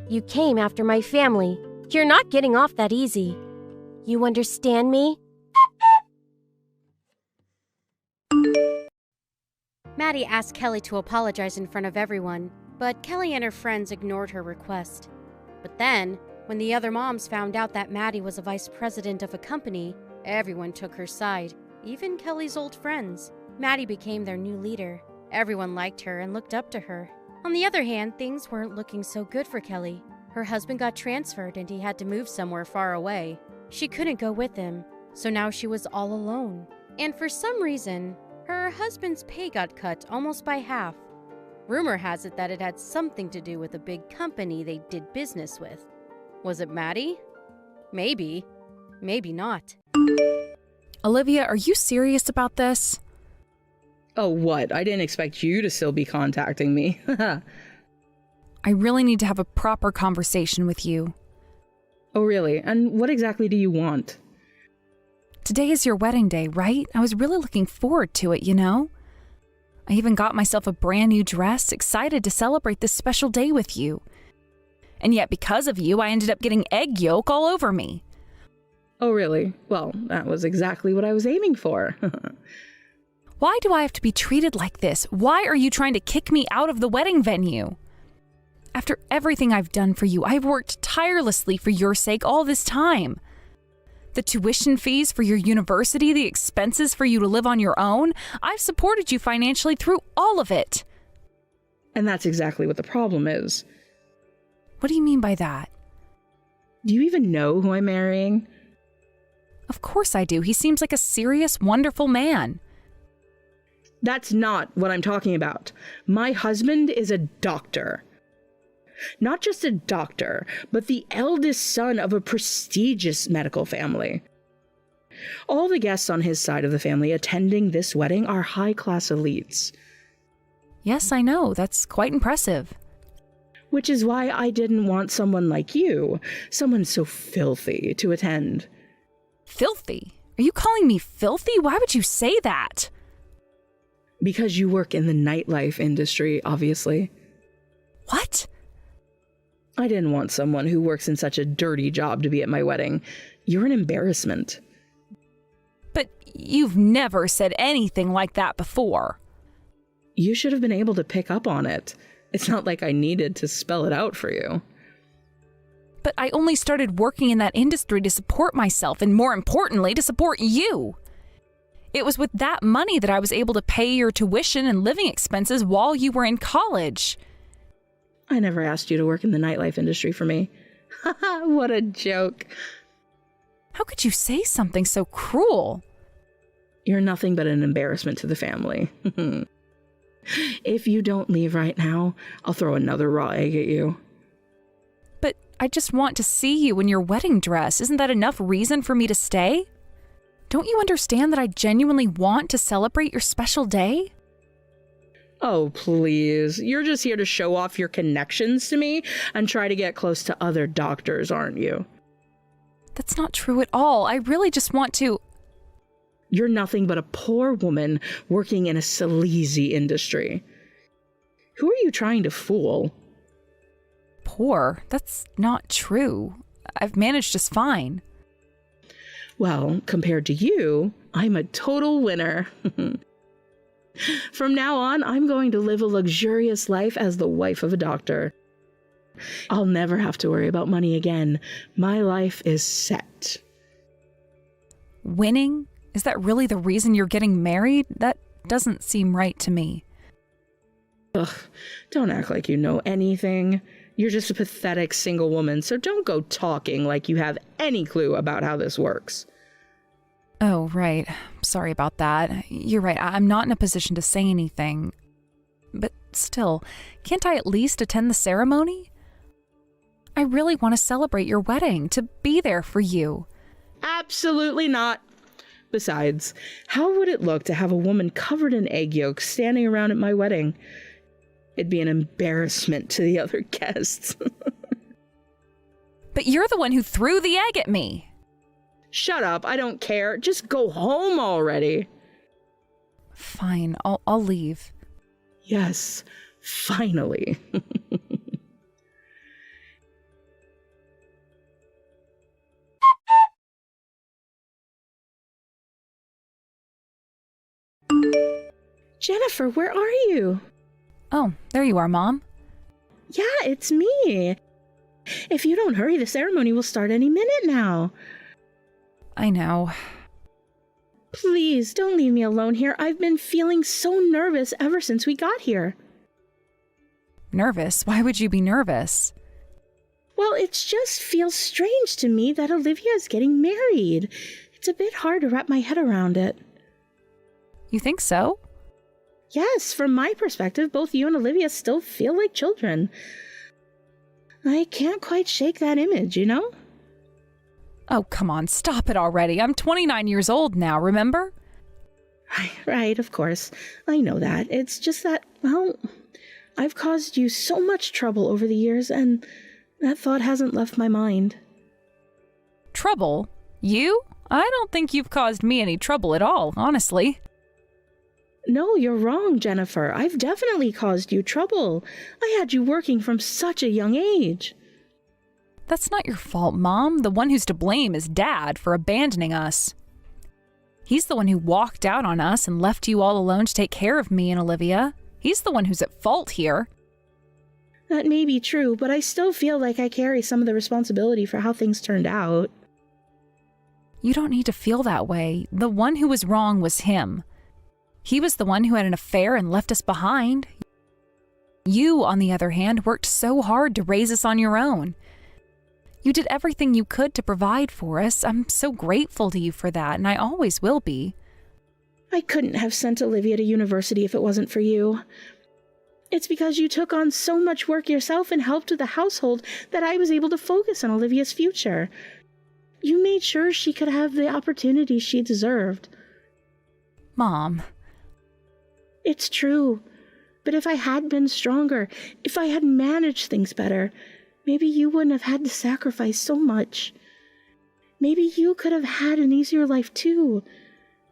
You came after my family. You're not getting off that easy. You understand me? Maddie asked Kelly to apologize in front of everyone, but Kelly and her friends ignored her request. But then, when the other moms found out that Maddie was a vice president of a company, everyone took her side, even Kelly's old friends. Maddie became their new leader. Everyone liked her and looked up to her. On the other hand, things weren't looking so good for Kelly. Her husband got transferred and he had to move somewhere far away. She couldn't go with him, so now she was all alone. And for some reason, her husband's pay got cut almost by half. Rumor has it that it had something to do with a big company they did business with. Was it Maddie? Maybe. Maybe not. Olivia, are you serious about this? Oh, what? I didn't expect you to still be contacting me. I really need to have a proper conversation with you. Oh, really? And what exactly do you want? Today is your wedding day, right? I was really looking forward to it, you know? I even got myself a brand new dress, excited to celebrate this special day with you. And yet, because of you, I ended up getting egg yolk all over me. Oh, really? Well, that was exactly what I was aiming for. Why do I have to be treated like this? Why are you trying to kick me out of the wedding venue? After everything I've done for you, I've worked tirelessly for your sake all this time. The tuition fees for your university, the expenses for you to live on your own, I've supported you financially through all of it. And that's exactly what the problem is. What do you mean by that? Do you even know who I'm marrying? Of course I do. He seems like a serious, wonderful man. That's not what I'm talking about. My husband is a doctor. Not just a doctor, but the eldest son of a prestigious medical family. All the guests on his side of the family attending this wedding are high-class elites. Yes, I know. That's quite impressive. Which is why I didn't want someone like you, someone so filthy, to attend. Filthy? Are you calling me filthy? Why would you say that? Because you work in the nightlife industry, obviously. What? I didn't want someone who works in such a dirty job to be at my wedding. You're an embarrassment. But you've never said anything like that before. You should have been able to pick up on it. It's not like I needed to spell it out for you. But I only started working in that industry to support myself and, more importantly, to support you. It was with that money that I was able to pay your tuition and living expenses while you were in college. I never asked you to work in the nightlife industry for me. Haha, what a joke. How could you say something so cruel? You're nothing but an embarrassment to the family. If you don't leave right now, I'll throw another raw egg at you. But I just want to see you in your wedding dress. Isn't that enough reason for me to stay? Don't you understand that I genuinely want to celebrate your special day? Oh, please. You're just here to show off your connections to me and try to get close to other doctors, aren't you? That's not true at all. I really just want to... You're nothing but a poor woman working in a sleazy industry. Who are you trying to fool? Poor? That's not true. I've managed just fine. Well, compared to you, I'm a total winner. From now on, I'm going to live a luxurious life as the wife of a doctor. I'll never have to worry about money again. My life is set. Winning? Is that really the reason you're getting married? That doesn't seem right to me. Ugh, don't act like you know anything. You're just a pathetic single woman, so don't go talking like you have any clue about how this works. Oh, right. Sorry about that. You're right. I'm not in a position to say anything. But still, can't I at least attend the ceremony? I really want to celebrate your wedding, to be there for you. Absolutely not. Besides, how would it look to have a woman covered in egg yolks standing around at my wedding? It'd be an embarrassment to the other guests. But you're the one who threw the egg at me. Shut up, I don't care. Just go home already. Fine, I'll leave. Yes, finally. Jennifer, where are you? Oh, there you are, Mom. Yeah, it's me. If you don't hurry, the ceremony will start any minute now. I know. Please, don't leave me alone here. I've been feeling so nervous ever since we got here. Nervous? Why would you be nervous? Well, it just feels strange to me that Olivia is getting married. It's a bit hard to wrap my head around it. You think so? Yes, from my perspective, both you and Olivia still feel like children. I can't quite shake that image, you know? Oh, come on, stop it already. I'm 29 years old now, remember? Right, of course. I know that. It's just that, well, I've caused you so much trouble over the years, and that thought hasn't left my mind. Trouble? You? I don't think you've caused me any trouble at all, honestly. No, you're wrong, Jennifer. I've definitely caused you trouble. I had you working from such a young age. That's not your fault, Mom. The one who's to blame is Dad for abandoning us. He's the one who walked out on us and left you all alone to take care of me and Olivia. He's the one who's at fault here. That may be true, but I still feel like I carry some of the responsibility for how things turned out. You don't need to feel that way. The one who was wrong was him. He was the one who had an affair and left us behind. You, on the other hand, worked so hard to raise us on your own. You did everything you could to provide for us. I'm so grateful to you for that, and I always will be. I couldn't have sent Olivia to university if it wasn't for you. It's because you took on so much work yourself and helped with the household that I was able to focus on Olivia's future. You made sure she could have the opportunity she deserved. Mom. It's true. But if I had been stronger, if I had managed things better, maybe you wouldn't have had to sacrifice so much. Maybe you could have had an easier life too,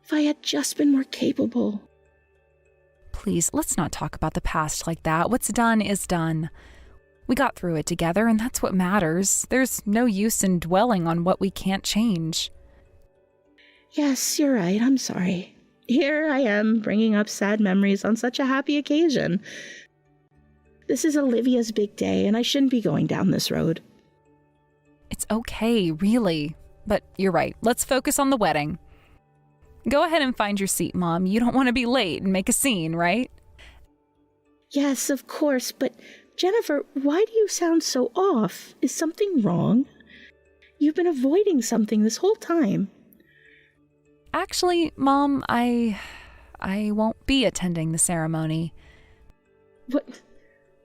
if I had just been more capable. Please, let's not talk about the past like that. What's done is done. We got through it together, and that's what matters. There's no use in dwelling on what we can't change. Yes, you're right. I'm sorry. Here I am, bringing up sad memories on such a happy occasion. This is Olivia's big day, and I shouldn't be going down this road. It's okay, really. But you're right. Let's focus on the wedding. Go ahead and find your seat, Mom. You don't want to be late and make a scene, right? Yes, of course, but Jennifer, why do you sound so off? Is something wrong? You've been avoiding something this whole time. Actually, Mom, I won't be attending the ceremony. What?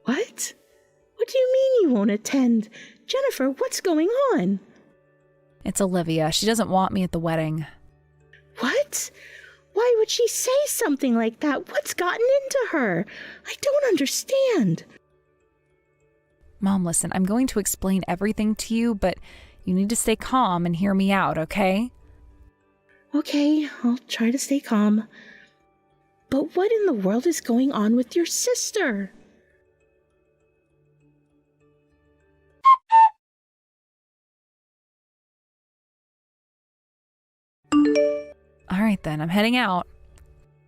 What do you mean you won't attend? Jennifer, what's going on? It's Olivia. She doesn't want me at the wedding. What? Why would she say something like that? What's gotten into her? I don't understand. Mom, listen, I'm going to explain everything to you, but you need to stay calm and hear me out, okay? Okay, I'll try to stay calm. But what in the world is going on with your sister? All right, then. I'm heading out.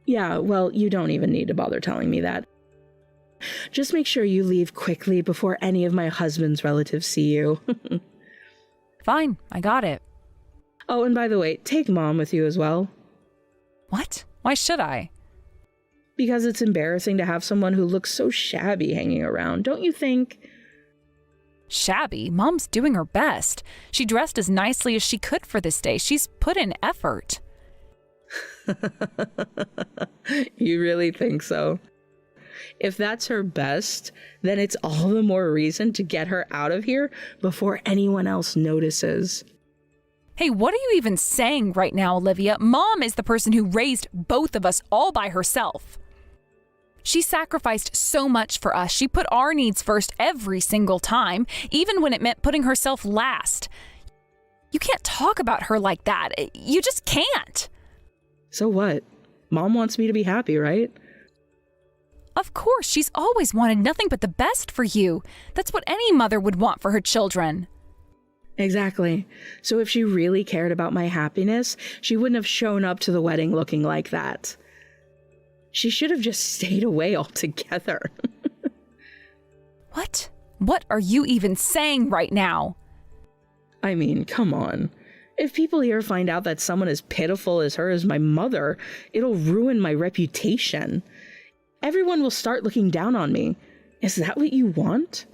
Yeah, well, you don't even need to bother telling me that. Just make sure you leave quickly before any of my husband's relatives see you. Fine. I got it. Oh, and by the way, take Mom with you as well. What? Why should I? Because it's embarrassing to have someone who looks so shabby hanging around, don't you think? Shabby? Mom's doing her best. She dressed as nicely as she could for this day. She's put in effort. You really think so? If that's her best, then it's all the more reason to get her out of here before anyone else notices. Hey, what are you even saying right now, Olivia? Mom is the person who raised both of us all by herself. She sacrificed so much for us. She put our needs first every single time, even when it meant putting herself last. You can't talk about her like that. You just can't. So what? Mom wants me to be happy, right? Of course, she's always wanted nothing but the best for you. That's what any mother would want for her children. Exactly. So if she really cared about my happiness, she wouldn't have shown up to the wedding looking like that. She should have just stayed away altogether. What? What are you even saying right now? I mean, come on. If people here find out that someone as pitiful as her is my mother, it'll ruin my reputation. Everyone will start looking down on me. Is that what you want?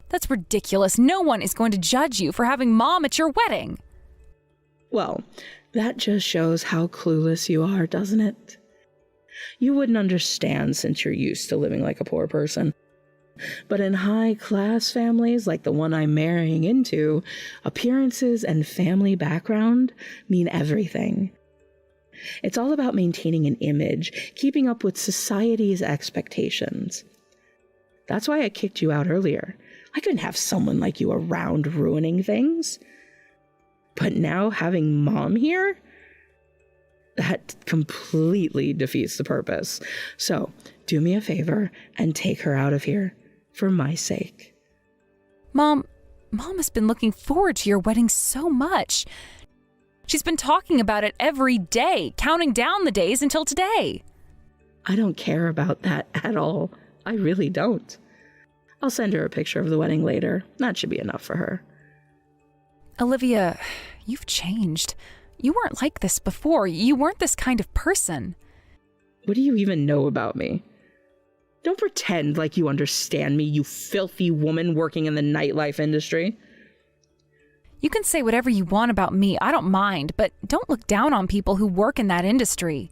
That's ridiculous. No one is going to judge you for having Mom at your wedding. Well, that just shows how clueless you are, doesn't it? You wouldn't understand since you're used to living like a poor person. But in high-class families like the one I'm marrying into, appearances and family background mean everything. It's all about maintaining an image, keeping up with society's expectations. That's why I kicked you out earlier. I couldn't have someone like you around ruining things. But now having Mom here, that completely defeats the purpose. So do me a favor and take her out of here. For my sake. Mom has been looking forward to your wedding so much. She's been talking about it every day, counting down the days until today. I don't care about that at all. I really don't. I'll send her a picture of the wedding later. That should be enough for her. Olivia, you've changed. You weren't like this before. You weren't this kind of person. What do you even know about me? Don't pretend like you understand me, you filthy woman working in the nightlife industry. You can say whatever you want about me. I don't mind, but don't look down on people who work in that industry.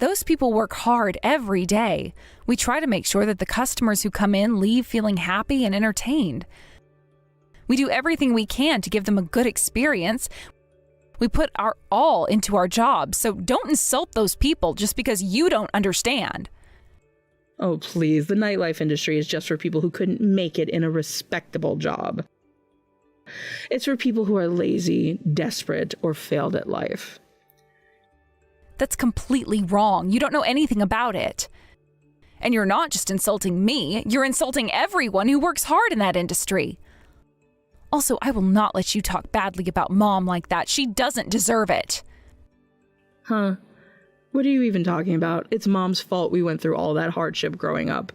Those people work hard every day. We try to make sure that the customers who come in leave feeling happy and entertained. We do everything we can to give them a good experience. We put our all into our jobs, so don't insult those people just because you don't understand. Oh, please. The nightlife industry is just for people who couldn't make it in a respectable job. It's for people who are lazy, desperate, or failed at life. That's completely wrong. You don't know anything about it. And you're not just insulting me, you're insulting everyone who works hard in that industry. Also, I will not let you talk badly about Mom like that. She doesn't deserve it. Huh? What are you even talking about? It's Mom's fault we went through all that hardship growing up.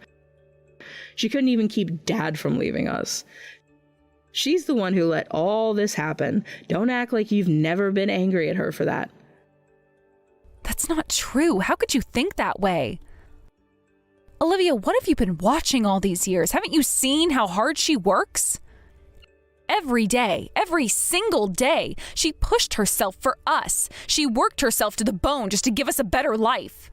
She couldn't even keep Dad from leaving us. She's the one who let all this happen. Don't act like you've never been angry at her for that. That's not true. How could you think that way? Olivia, what have you been watching all these years? Haven't you seen how hard she works? Every day, every single day, she pushed herself for us. She worked herself to the bone just to give us a better life.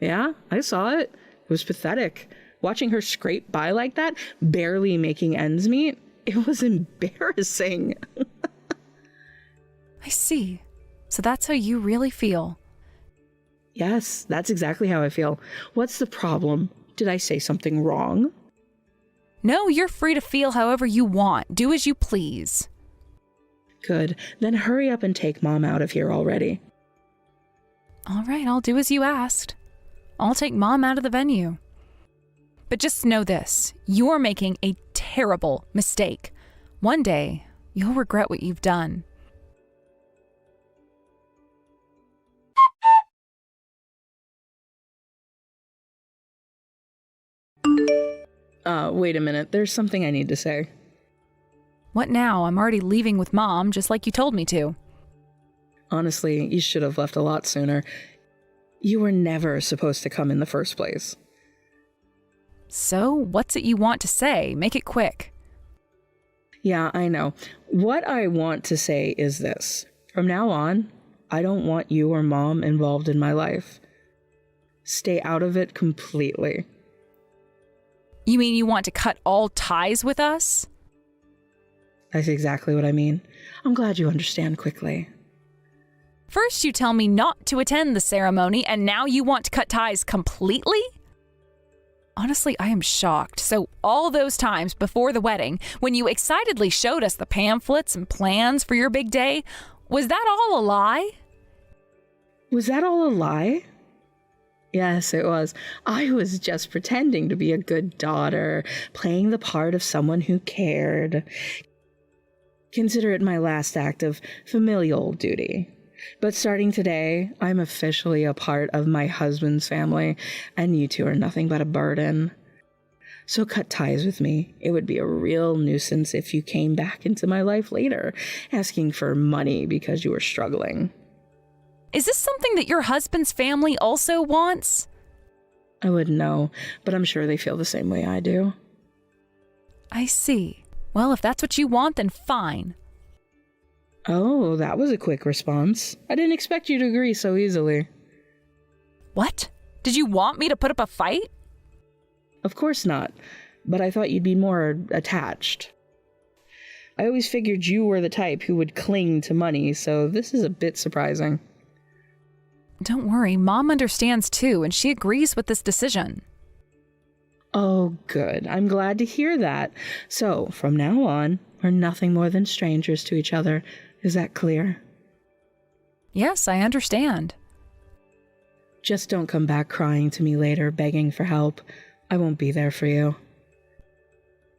Yeah, I saw it. It was pathetic. Watching her scrape by like that, barely making ends meet, it was embarrassing. I see. So that's how you really feel. Yes, that's exactly how I feel. What's the problem? Did I say something wrong? No, you're free to feel however you want. Do as you please. Good. Then hurry up and take Mom out of here already. All right, I'll do as you asked. I'll take Mom out of the venue. But just know this, you're making a terrible mistake. One day, you'll regret what you've done. Wait a minute. There's something I need to say. What now? I'm already leaving with Mom, just like you told me to. Honestly, you should have left a lot sooner. You were never supposed to come in the first place. So, what's it you want to say? Make it quick. Yeah, I know. What I want to say is this. From now on, I don't want you or Mom involved in my life. Stay out of it completely. You mean you want to cut all ties with us? That's exactly what I mean. I'm glad you understand quickly. First you tell me not to attend the ceremony, and now you want to cut ties completely? Honestly, I am shocked. So all those times before the wedding, when you excitedly showed us the pamphlets and plans for your big day, was that all a lie? Was that all a lie? Yes, it was. I was just pretending to be a good daughter, playing the part of someone who cared. Consider it my last act of familial duty. But starting today, I'm officially a part of my husband's family, and you two are nothing but a burden. So cut ties with me. It would be a real nuisance if you came back into my life later, asking for money because you were struggling. Is this something that your husband's family also wants? I wouldn't know, but I'm sure they feel the same way I do. I see. Well, if that's what you want, then fine. Oh, that was a quick response. I didn't expect you to agree so easily. What? Did you want me to put up a fight? Of course not, but I thought you'd be more attached. I always figured you were the type who would cling to money, so this is a bit surprising. Don't worry, Mom understands too, and she agrees with this decision. Oh, good. I'm glad to hear that. So, from now on, we're nothing more than strangers to each other. Is that clear? Yes, I understand. Just don't come back crying to me later, begging for help. I won't be there for you.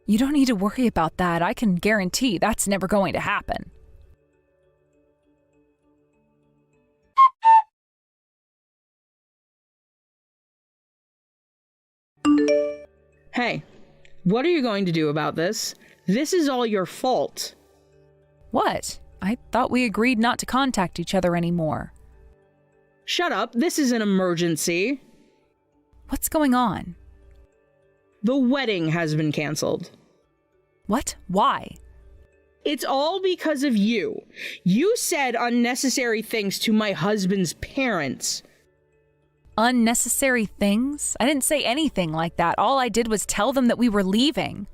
You don't need to worry about that. I can guarantee that's never going to happen. Hey, what are you going to do about this? This is all your fault. What? I thought we agreed not to contact each other anymore. Shut up. This is an emergency. What's going on? The wedding has been canceled. What? Why? It's all because of you. You said unnecessary things to my husband's parents. unnecessary things? I didn't say anything like that. All I did was tell them that we were leaving.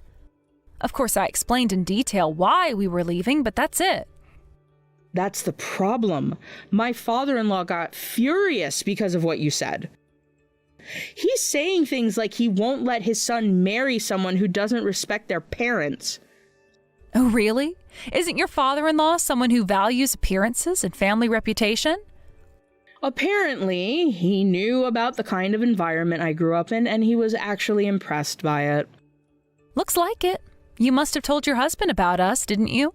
Of course, I explained in detail why we were leaving, but that's it. That's the problem. My father-in-law got furious because of what you said. He's saying things like he won't let his son marry someone who doesn't respect their parents. Oh, really? Isn't your father-in-law someone who values appearances and family reputation? Apparently, he knew about the kind of environment I grew up in, and he was actually impressed by it. Looks like it. You must have told your husband about us, didn't you?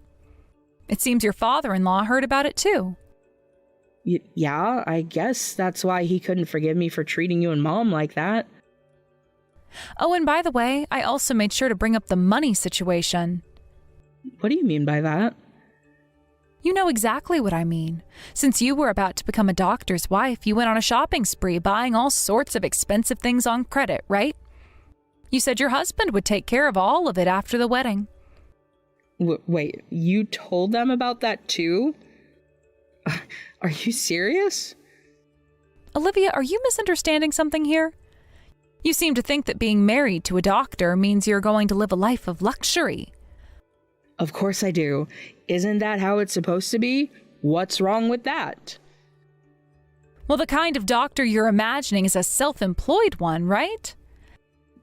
It seems your father-in-law heard about it too. Yeah, I guess that's why he couldn't forgive me for treating you and Mom like that. Oh, and by the way, I also made sure to bring up the money situation. What do you mean by that? You know exactly what I mean. Since you were about to become a doctor's wife, you went on a shopping spree buying all sorts of expensive things on credit, right? You said your husband would take care of all of it after the wedding. Wait, you told them about that too? Are you serious? Olivia, are you misunderstanding something here? You seem to think that being married to a doctor means you're going to live a life of luxury. Of course I do. Isn't that how it's supposed to be? What's wrong with that? Well, the kind of doctor you're imagining is a self-employed one, right?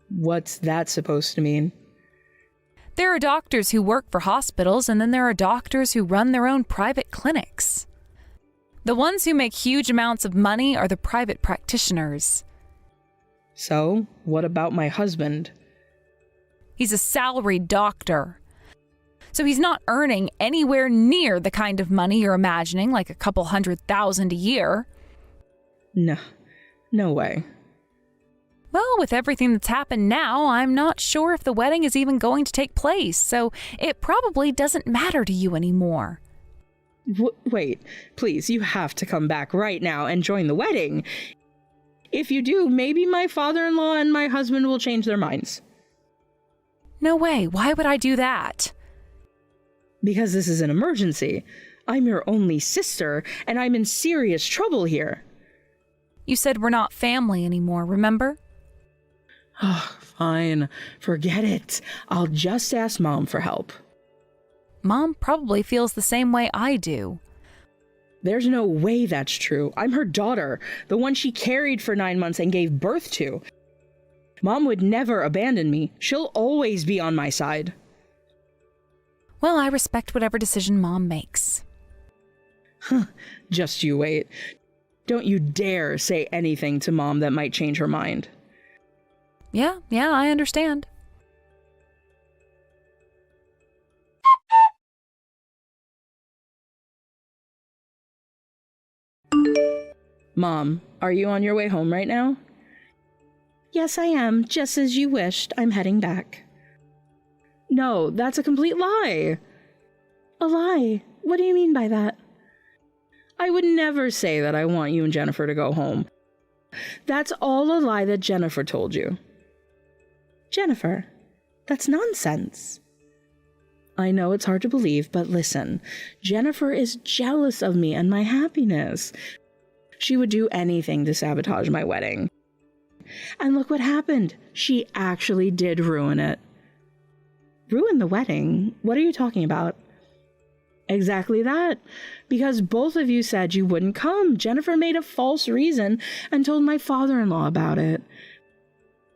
What's that supposed to mean? There are doctors who work for hospitals, and then there are doctors who run their own private clinics. The ones who make huge amounts of money are the private practitioners. So, what about my husband? He's a salaried doctor. So he's not earning anywhere near the kind of money you're imagining, like a couple $100,000 a year. No way. Well, with everything that's happened now, I'm not sure if the wedding is even going to take place, so it probably doesn't matter to you anymore. Wait, please, you have to come back right now and join the wedding. If you do, maybe my father-in-law and my husband will change their minds. No way, why would I do that? Because this is an emergency. I'm your only sister, and I'm in serious trouble here. You said we're not family anymore, remember? Oh, fine. Forget it. I'll just ask Mom for help. Mom probably feels the same way I do. There's no way that's true. I'm her daughter, the one she carried for 9 months and gave birth to. Mom would never abandon me. She'll always be on my side. Well, I respect whatever decision Mom makes. Just you wait. Don't you dare say anything to Mom that might change her mind. Yeah, I understand. Mom, are you on your way home right now? Yes, I am. Just as you wished. I'm heading back. No, that's a complete lie. A lie? What do you mean by that? I would never say that I want you and Jennifer to go home. That's all a lie that Jennifer told you. Jennifer, that's nonsense. I know it's hard to believe, but listen, Jennifer is jealous of me and my happiness. She would do anything to sabotage my wedding. And look what happened. She actually did ruin it. Ruin the wedding? What are you talking about? Exactly that. Because both of you said you wouldn't come. Jennifer made a false reason and told my father-in-law about it.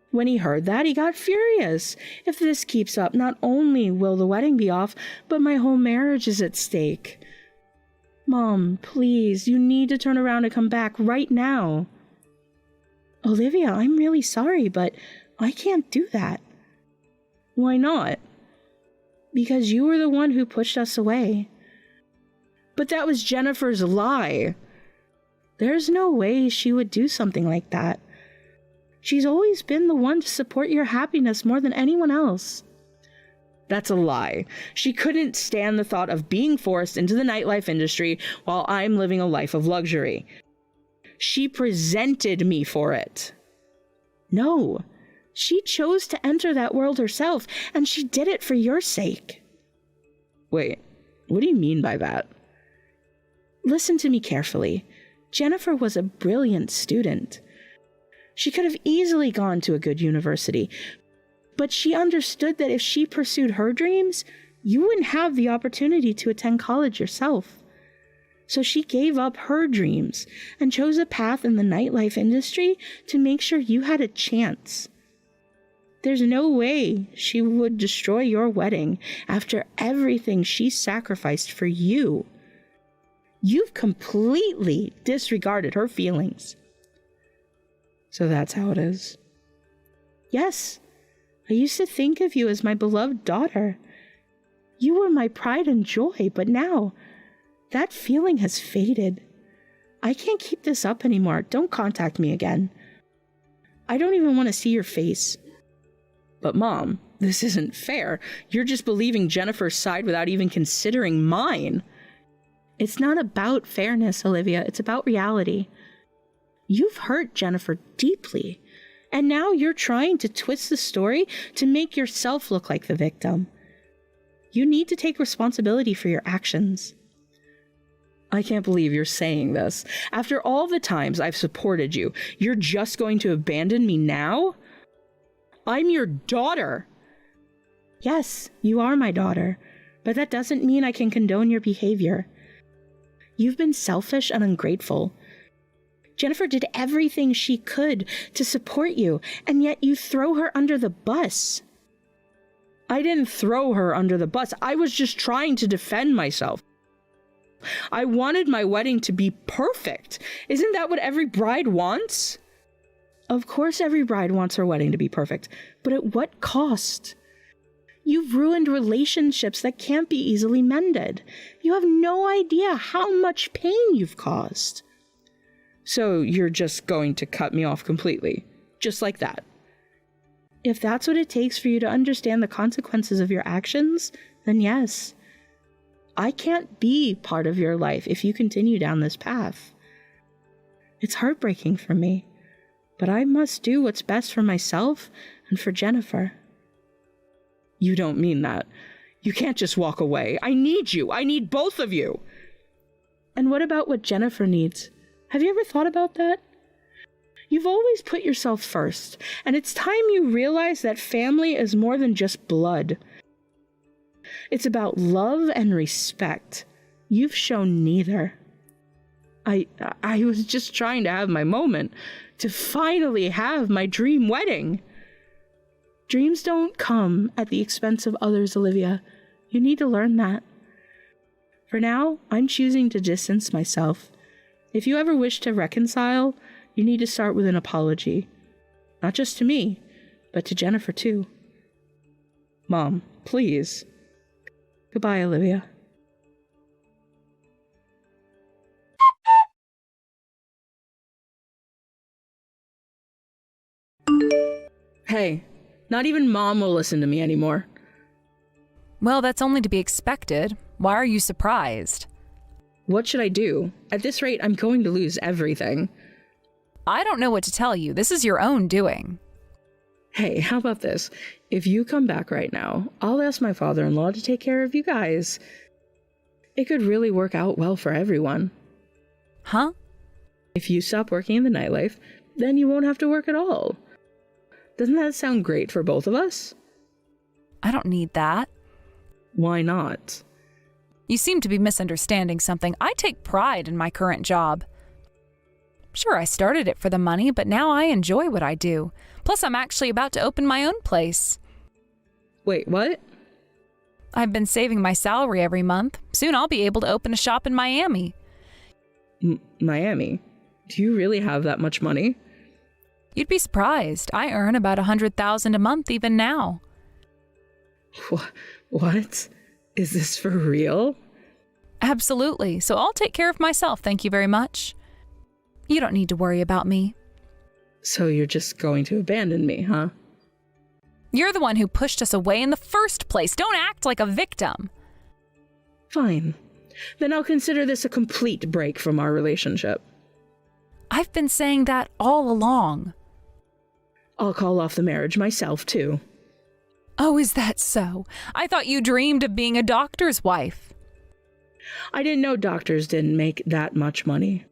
When he heard that, he got furious. If this keeps up, not only will the wedding be off, but my whole marriage is at stake. Mom, please, you need to turn around and come back right now. Olivia, I'm really sorry, but I can't do that. Why not? Because you were the one who pushed us away. But that was Jennifer's lie. There's no way she would do something like that. She's always been the one to support your happiness more than anyone else. That's a lie. She couldn't stand the thought of being forced into the nightlife industry while I'm living a life of luxury. She presented me for it. No, she chose to enter that world herself, and she did it for your sake. Wait, what do you mean by that? Listen to me carefully. Jennifer was a brilliant student. She could have easily gone to a good university, but she understood that if she pursued her dreams, you wouldn't have the opportunity to attend college yourself. So she gave up her dreams and chose a path in the nightlife industry to make sure you had a chance. There's no way she would destroy your wedding after everything she sacrificed for you. You've completely disregarded her feelings. So that's how it is. Yes, I used to think of you as my beloved daughter. You were my pride and joy, but now that feeling has faded. I can't keep this up anymore. Don't contact me again. I don't even want to see your face. But Mom, this isn't fair. You're just believing Jennifer's side without even considering mine. It's not about fairness, Olivia. It's about reality. You've hurt Jennifer deeply, and now you're trying to twist the story to make yourself look like the victim. You need to take responsibility for your actions. I can't believe you're saying this. After all the times I've supported you, you're just going to abandon me now? I'm your daughter. Yes, you are my daughter, but that doesn't mean I can condone your behavior. You've been selfish and ungrateful. Jennifer did everything she could to support you, and yet you throw her under the bus. I didn't throw her under the bus. I was just trying to defend myself. I wanted my wedding to be perfect. Isn't that what every bride wants? Of course every bride wants her wedding to be perfect, but at what cost? You've ruined relationships that can't be easily mended. You have no idea how much pain you've caused. So you're just going to cut me off completely, just like that. If that's what it takes for you to understand the consequences of your actions, then yes. I can't be part of your life if you continue down this path. It's heartbreaking for me, but I must do what's best for myself and for Jennifer. You don't mean that. You can't just walk away. I need you. I need both of you. And what about what Jennifer needs? Have you ever thought about that? You've always put yourself first, and it's time you realize that family is more than just blood. It's about love and respect. You've shown neither. I was just trying to have my moment, to finally have my dream wedding. Dreams don't come at the expense of others, Olivia. You need to learn that. For now, I'm choosing to distance myself. If you ever wish to reconcile, you need to start with an apology. Not just to me, but to Jennifer too. Mom, please. Goodbye, Olivia. Hey, not even Mom will listen to me anymore. Well, that's only to be expected. Why are you surprised? What should I do? At this rate, I'm going to lose everything. I don't know what to tell you. This is your own doing. Hey, how about this? If you come back right now, I'll ask my father-in-law to take care of you guys. It could really work out well for everyone. Huh? If you stop working in the nightlife, then you won't have to work at all. Doesn't that sound great for both of us? I don't need that. Why not? You seem to be misunderstanding something. I take pride in my current job. Sure, I started it for the money, but now I enjoy what I do. Plus, I'm actually about to open my own place. Wait, what? I've been saving my salary every month. Soon I'll be able to open a shop in Miami. Miami? Do you really have that much money? You'd be surprised. I earn about $100,000 a month even now. What? Is this for real? Absolutely. So I'll take care of myself, thank you very much. You don't need to worry about me. So you're just going to abandon me, huh? You're the one who pushed us away in the first place. Don't act like a victim. Fine. Then I'll consider this a complete break from our relationship. I've been saying that all along. I'll call off the marriage myself, too. Oh, is that so? I thought you dreamed of being a doctor's wife. I didn't know doctors didn't make that much money.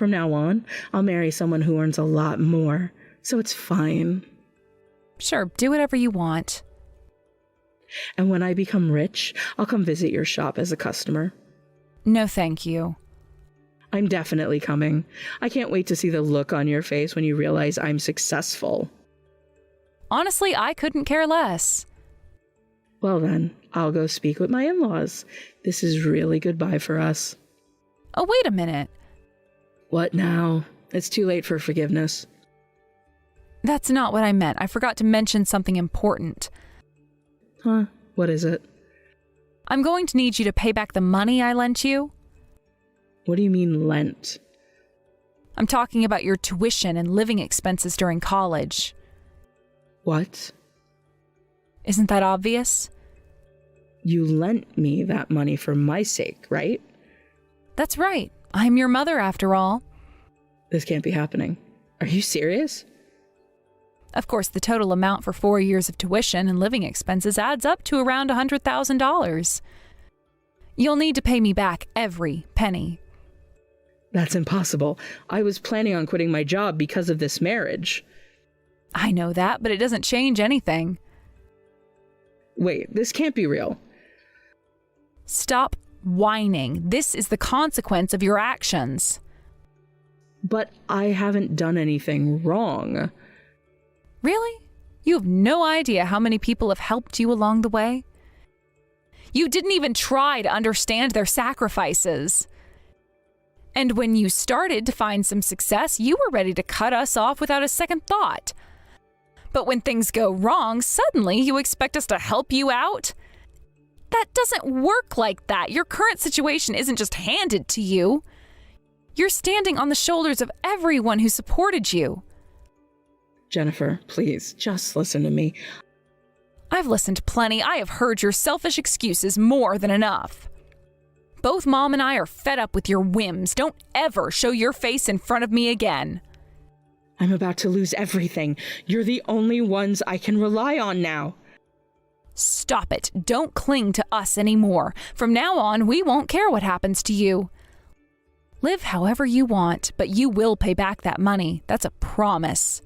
From now on, I'll marry someone who earns a lot more, so it's fine. Sure, do whatever you want. And when I become rich, I'll come visit your shop as a customer. No, thank you. I'm definitely coming. I can't wait to see the look on your face when you realize I'm successful. Honestly, I couldn't care less. Well then, I'll go speak with my in-laws. This is really goodbye for us. Oh, wait a minute. What now? It's too late for forgiveness. That's not what I meant. I forgot to mention something important. Huh? What is it? I'm going to need you to pay back the money I lent you. What do you mean, lent? I'm talking about your tuition and living expenses during college. What? Isn't that obvious? You lent me that money for my sake, right? That's right. I'm your mother, after all. This can't be happening. Are you serious? Of course, the total amount for 4 years of tuition and living expenses adds up to around $100,000. You'll need to pay me back every penny. That's impossible. I was planning on quitting my job because of this marriage. I know that, but it doesn't change anything. Wait, this can't be real. Stop whining. This is the consequence of your actions. But I haven't done anything wrong. Really? You have no idea how many people have helped you along the way? You didn't even try to understand their sacrifices. And when you started to find some success, you were ready to cut us off without a second thought. But when things go wrong, suddenly you expect us to help you out? That doesn't work like that. Your current situation isn't just handed to you. You're standing on the shoulders of everyone who supported you. Jennifer, please, just listen to me. I've listened plenty. I have heard your selfish excuses more than enough. Both Mom and I are fed up with your whims. Don't ever show your face in front of me again. I'm about to lose everything. You're the only ones I can rely on now. Stop it. Don't cling to us anymore. From now on, we won't care what happens to you. Live however you want, but you will pay back that money. That's a promise.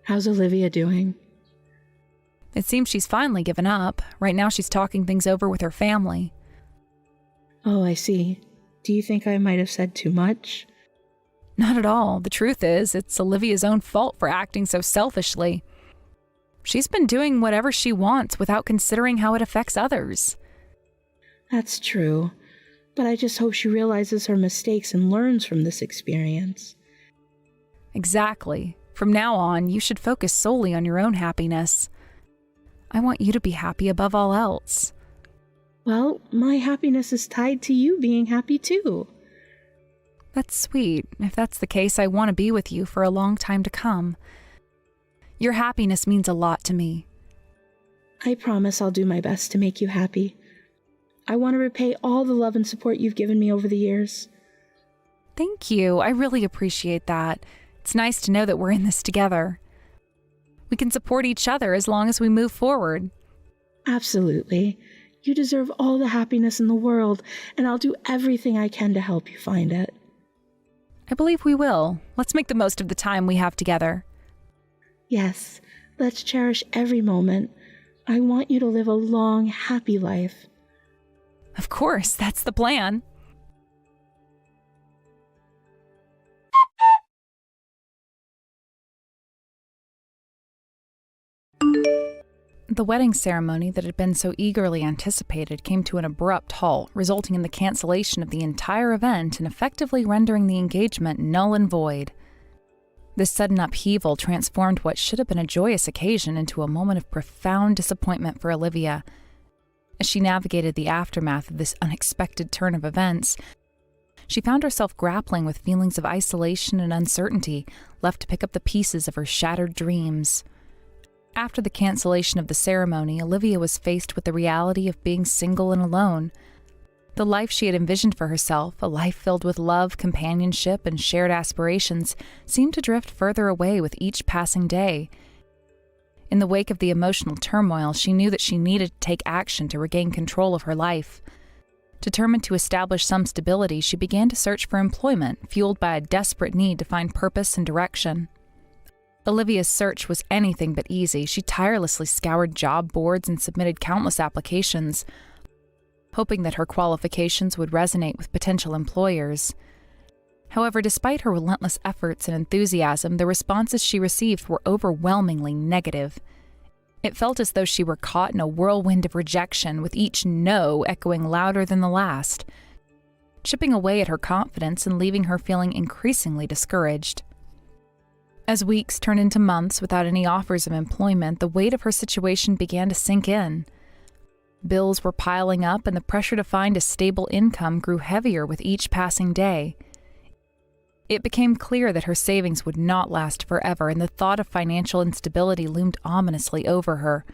How's Olivia doing? It seems she's finally given up. Right now she's talking things over with her family. Oh, I see. Do you think I might have said too much? Not at all. The truth is, it's Olivia's own fault for acting so selfishly. She's been doing whatever she wants without considering how it affects others. That's true. But I just hope she realizes her mistakes and learns from this experience. Exactly. From now on, you should focus solely on your own happiness. I want you to be happy above all else. Well, my happiness is tied to you being happy too. That's sweet. If that's the case, I want to be with you for a long time to come. Your happiness means a lot to me. I promise I'll do my best to make you happy. I want to repay all the love and support you've given me over the years. Thank you. I really appreciate that. It's nice to know that we're in this together. We can support each other as long as we move forward. Absolutely. You deserve all the happiness in the world, and I'll do everything I can to help you find it. I believe we will. Let's make the most of the time we have together. Yes, let's cherish every moment. I want you to live a long, happy life. Of course, that's the plan. The wedding ceremony that had been so eagerly anticipated came to an abrupt halt, resulting in the cancellation of the entire event and effectively rendering the engagement null and void. This sudden upheaval transformed what should have been a joyous occasion into a moment of profound disappointment for Olivia. As she navigated the aftermath of this unexpected turn of events, she found herself grappling with feelings of isolation and uncertainty, left to pick up the pieces of her shattered dreams. After the cancellation of the ceremony, Olivia was faced with the reality of being single and alone. The life she had envisioned for herself, a life filled with love, companionship, and shared aspirations, seemed to drift further away with each passing day. In the wake of the emotional turmoil, she knew that she needed to take action to regain control of her life. Determined to establish some stability, she began to search for employment, fueled by a desperate need to find purpose and direction. Olivia's search was anything but easy. She tirelessly scoured job boards and submitted countless applications, hoping that her qualifications would resonate with potential employers. However, despite her relentless efforts and enthusiasm, the responses she received were overwhelmingly negative. It felt as though she were caught in a whirlwind of rejection, with each no echoing louder than the last, chipping away at her confidence and leaving her feeling increasingly discouraged. As weeks turned into months without any offers of employment, the weight of her situation began to sink in. Bills were piling up, and the pressure to find a stable income grew heavier with each passing day. It became clear that her savings would not last forever, and the thought of financial instability loomed ominously over her.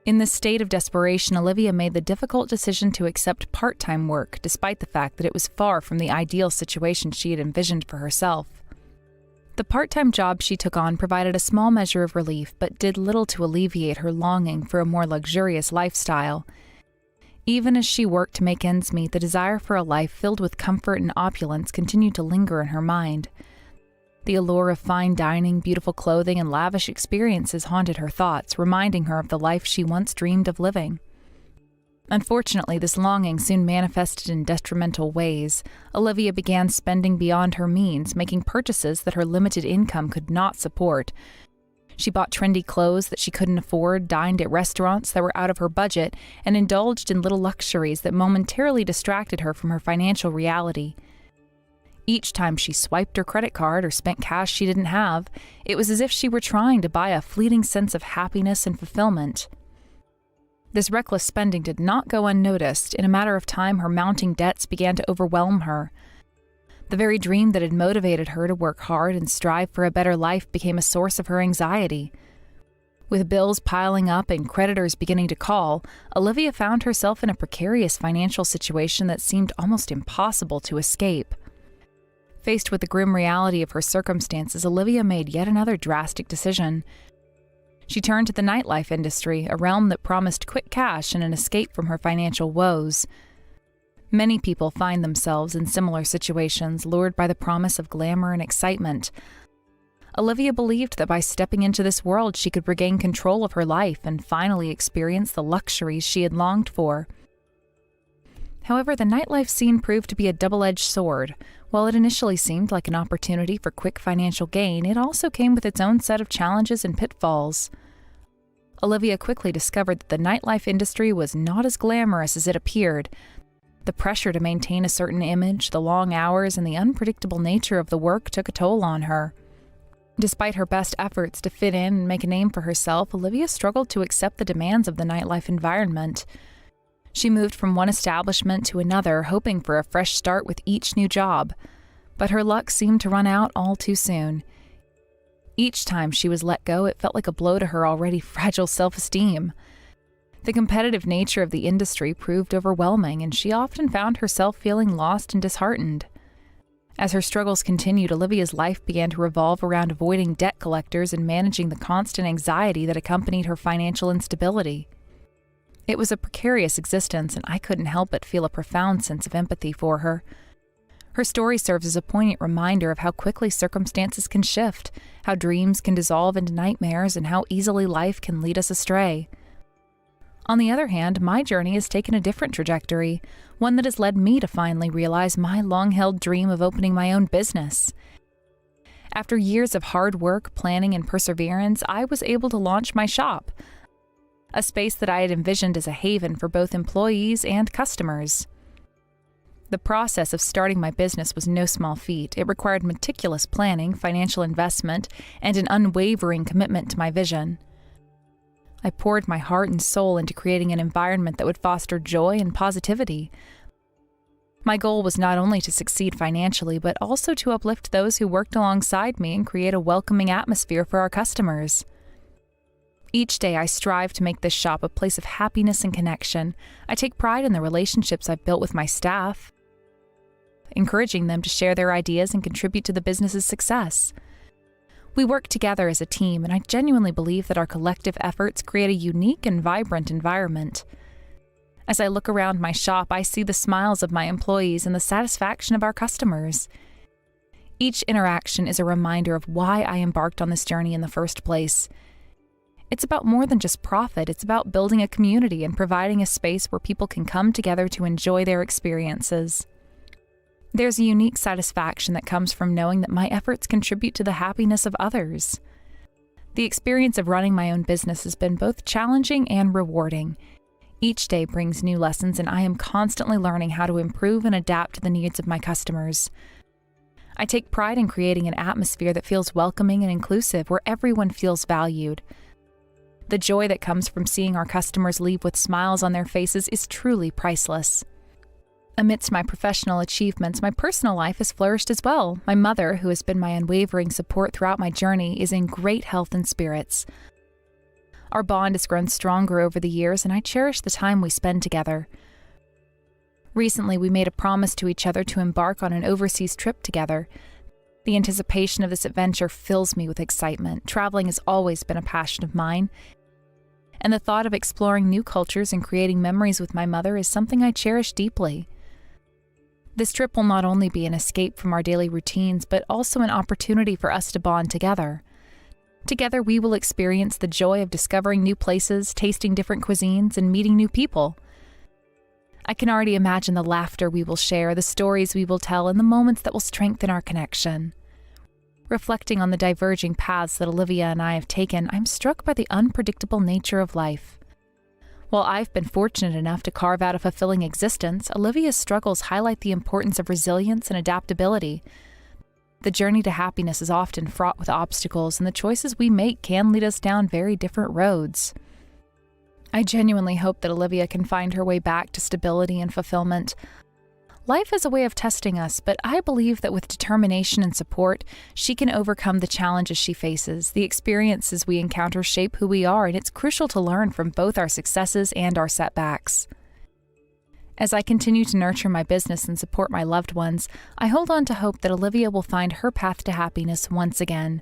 In this state of desperation, Olivia made the difficult decision to accept part-time work, despite the fact that it was far from the ideal situation she had envisioned for herself. The part-time job she took on provided a small measure of relief, but did little to alleviate her longing for a more luxurious lifestyle. Even as she worked to make ends meet, the desire for a life filled with comfort and opulence continued to linger in her mind. The allure of fine dining, beautiful clothing, and lavish experiences haunted her thoughts, reminding her of the life she once dreamed of living. Unfortunately, this longing soon manifested in detrimental ways. Olivia began spending beyond her means, making purchases that her limited income could not support. She bought trendy clothes that she couldn't afford, dined at restaurants that were out of her budget, and indulged in little luxuries that momentarily distracted her from her financial reality. Each time she swiped her credit card or spent cash she didn't have, it was as if she were trying to buy a fleeting sense of happiness and fulfillment. This reckless spending did not go unnoticed. In a matter of time, her mounting debts began to overwhelm her. The very dream that had motivated her to work hard and strive for a better life became a source of her anxiety. With bills piling up and creditors beginning to call, Olivia found herself in a precarious financial situation that seemed almost impossible to escape. Faced with the grim reality of her circumstances, Olivia made yet another drastic decision. She turned to the nightlife industry, a realm that promised quick cash and an escape from her financial woes. Many people find themselves in similar situations, lured by the promise of glamour and excitement. Olivia believed that by stepping into this world, she could regain control of her life and finally experience the luxuries she had longed for. However, the nightlife scene proved to be a double-edged sword. While it initially seemed like an opportunity for quick financial gain, it also came with its own set of challenges and pitfalls. Olivia quickly discovered that the nightlife industry was not as glamorous as it appeared. The pressure to maintain a certain image, the long hours, and the unpredictable nature of the work took a toll on her. Despite her best efforts to fit in and make a name for herself, Olivia struggled to accept the demands of the nightlife environment. She moved from one establishment to another, hoping for a fresh start with each new job. But her luck seemed to run out all too soon. Each time she was let go, it felt like a blow to her already fragile self-esteem. The competitive nature of the industry proved overwhelming, and she often found herself feeling lost and disheartened. As her struggles continued, Olivia's life began to revolve around avoiding debt collectors and managing the constant anxiety that accompanied her financial instability. It was a precarious existence, and I couldn't help but feel a profound sense of empathy for her. Her story serves as a poignant reminder of how quickly circumstances can shift, how dreams can dissolve into nightmares, and how easily life can lead us astray. On the other hand, my journey has taken a different trajectory, one that has led me to finally realize my long-held dream of opening my own business. After years of hard work, planning, and perseverance, I was able to launch my shop, a space that I had envisioned as a haven for both employees and customers. The process of starting my business was no small feat. It required meticulous planning, financial investment, and an unwavering commitment to my vision. I poured my heart and soul into creating an environment that would foster joy and positivity. My goal was not only to succeed financially, but also to uplift those who worked alongside me and create a welcoming atmosphere for our customers. Each day, I strive to make this shop a place of happiness and connection. I take pride in the relationships I've built with my staff, encouraging them to share their ideas and contribute to the business's success. We work together as a team, and I genuinely believe that our collective efforts create a unique and vibrant environment. As I look around my shop, I see the smiles of my employees and the satisfaction of our customers. Each interaction is a reminder of why I embarked on this journey in the first place. It's about more than just profit. It's about building a community and providing a space where people can come together to enjoy their experiences. There's a unique satisfaction that comes from knowing that my efforts contribute to the happiness of others. The experience of running my own business has been both challenging and rewarding. Each day brings new lessons, and I am constantly learning how to improve and adapt to the needs of my customers. I take pride in creating an atmosphere that feels welcoming and inclusive, where everyone feels valued. The joy that comes from seeing our customers leave with smiles on their faces is truly priceless. Amidst my professional achievements, my personal life has flourished as well. My mother, who has been my unwavering support throughout my journey, is in great health and spirits. Our bond has grown stronger over the years, and I cherish the time we spend together. Recently, we made a promise to each other to embark on an overseas trip together. The anticipation of this adventure fills me with excitement. Traveling has always been a passion of mine, and the thought of exploring new cultures and creating memories with my mother is something I cherish deeply. This trip will not only be an escape from our daily routines, but also an opportunity for us to bond together. Together, we will experience the joy of discovering new places, tasting different cuisines, and meeting new people. I can already imagine the laughter we will share, the stories we will tell, and the moments that will strengthen our connection. Reflecting on the diverging paths that Olivia and I have taken, I'm struck by the unpredictable nature of life. While I've been fortunate enough to carve out a fulfilling existence, Olivia's struggles highlight the importance of resilience and adaptability. The journey to happiness is often fraught with obstacles, and the choices we make can lead us down very different roads. I genuinely hope that Olivia can find her way back to stability and fulfillment. Life is a way of testing us, but I believe that with determination and support, she can overcome the challenges she faces. The experiences we encounter shape who we are, and it's crucial to learn from both our successes and our setbacks. As I continue to nurture my business and support my loved ones, I hold on to hope that Olivia will find her path to happiness once again.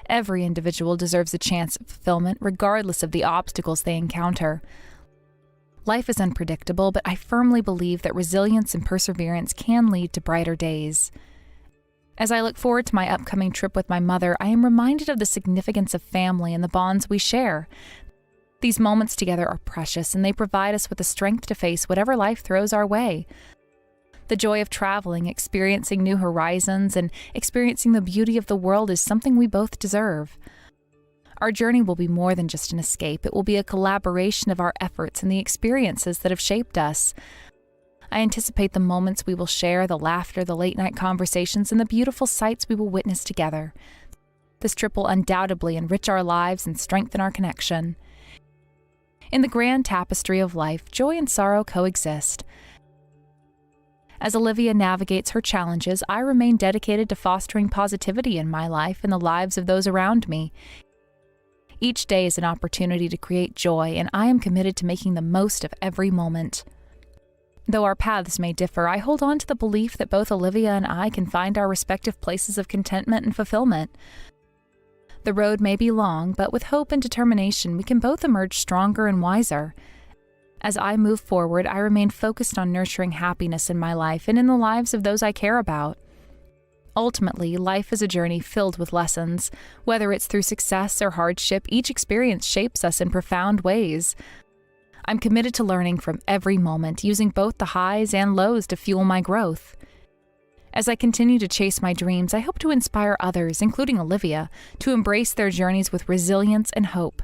Every individual deserves a chance at fulfillment, regardless of the obstacles they encounter. Life is unpredictable, but I firmly believe that resilience and perseverance can lead to brighter days. As I look forward to my upcoming trip with my mother, I am reminded of the significance of family and the bonds we share. These moments together are precious, and they provide us with the strength to face whatever life throws our way. The joy of traveling, experiencing new horizons, and experiencing the beauty of the world is something we both deserve. Our journey will be more than just an escape. It will be a collaboration of our efforts and the experiences that have shaped us. I anticipate the moments we will share, the laughter, the late-night conversations, and the beautiful sights we will witness together. This trip will undoubtedly enrich our lives and strengthen our connection. In the grand tapestry of life, joy and sorrow coexist. As Olivia navigates her challenges, I remain dedicated to fostering positivity in my life and the lives of those around me. Each day is an opportunity to create joy, and I am committed to making the most of every moment. Though our paths may differ, I hold on to the belief that both Olivia and I can find our respective places of contentment and fulfillment. The road may be long, but with hope and determination, we can both emerge stronger and wiser. As I move forward, I remain focused on nurturing happiness in my life and in the lives of those I care about. Ultimately, life is a journey filled with lessons. Whether it's through success or hardship, each experience shapes us in profound ways. I'm committed to learning from every moment, using both the highs and lows to fuel my growth. As I continue to chase my dreams, I hope to inspire others, including Olivia, to embrace their journeys with resilience and hope.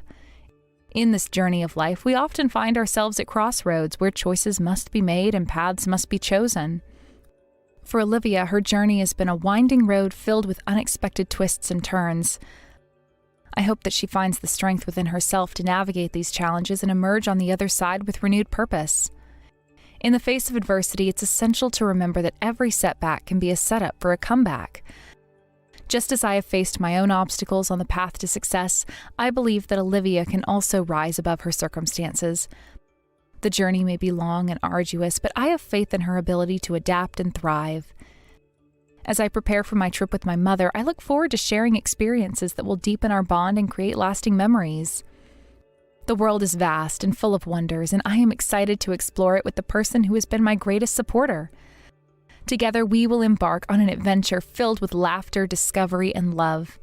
In this journey of life, we often find ourselves at crossroads where choices must be made and paths must be chosen. For Olivia, her journey has been a winding road filled with unexpected twists and turns. I hope that she finds the strength within herself to navigate these challenges and emerge on the other side with renewed purpose. In the face of adversity, it's essential to remember that every setback can be a setup for a comeback. Just as I have faced my own obstacles on the path to success, I believe that Olivia can also rise above her circumstances. The journey may be long and arduous, but I have faith in her ability to adapt and thrive. As I prepare for my trip with my mother, I look forward to sharing experiences that will deepen our bond and create lasting memories. The world is vast and full of wonders, and I am excited to explore it with the person who has been my greatest supporter. Together, we will embark on an adventure filled with laughter, discovery, and love.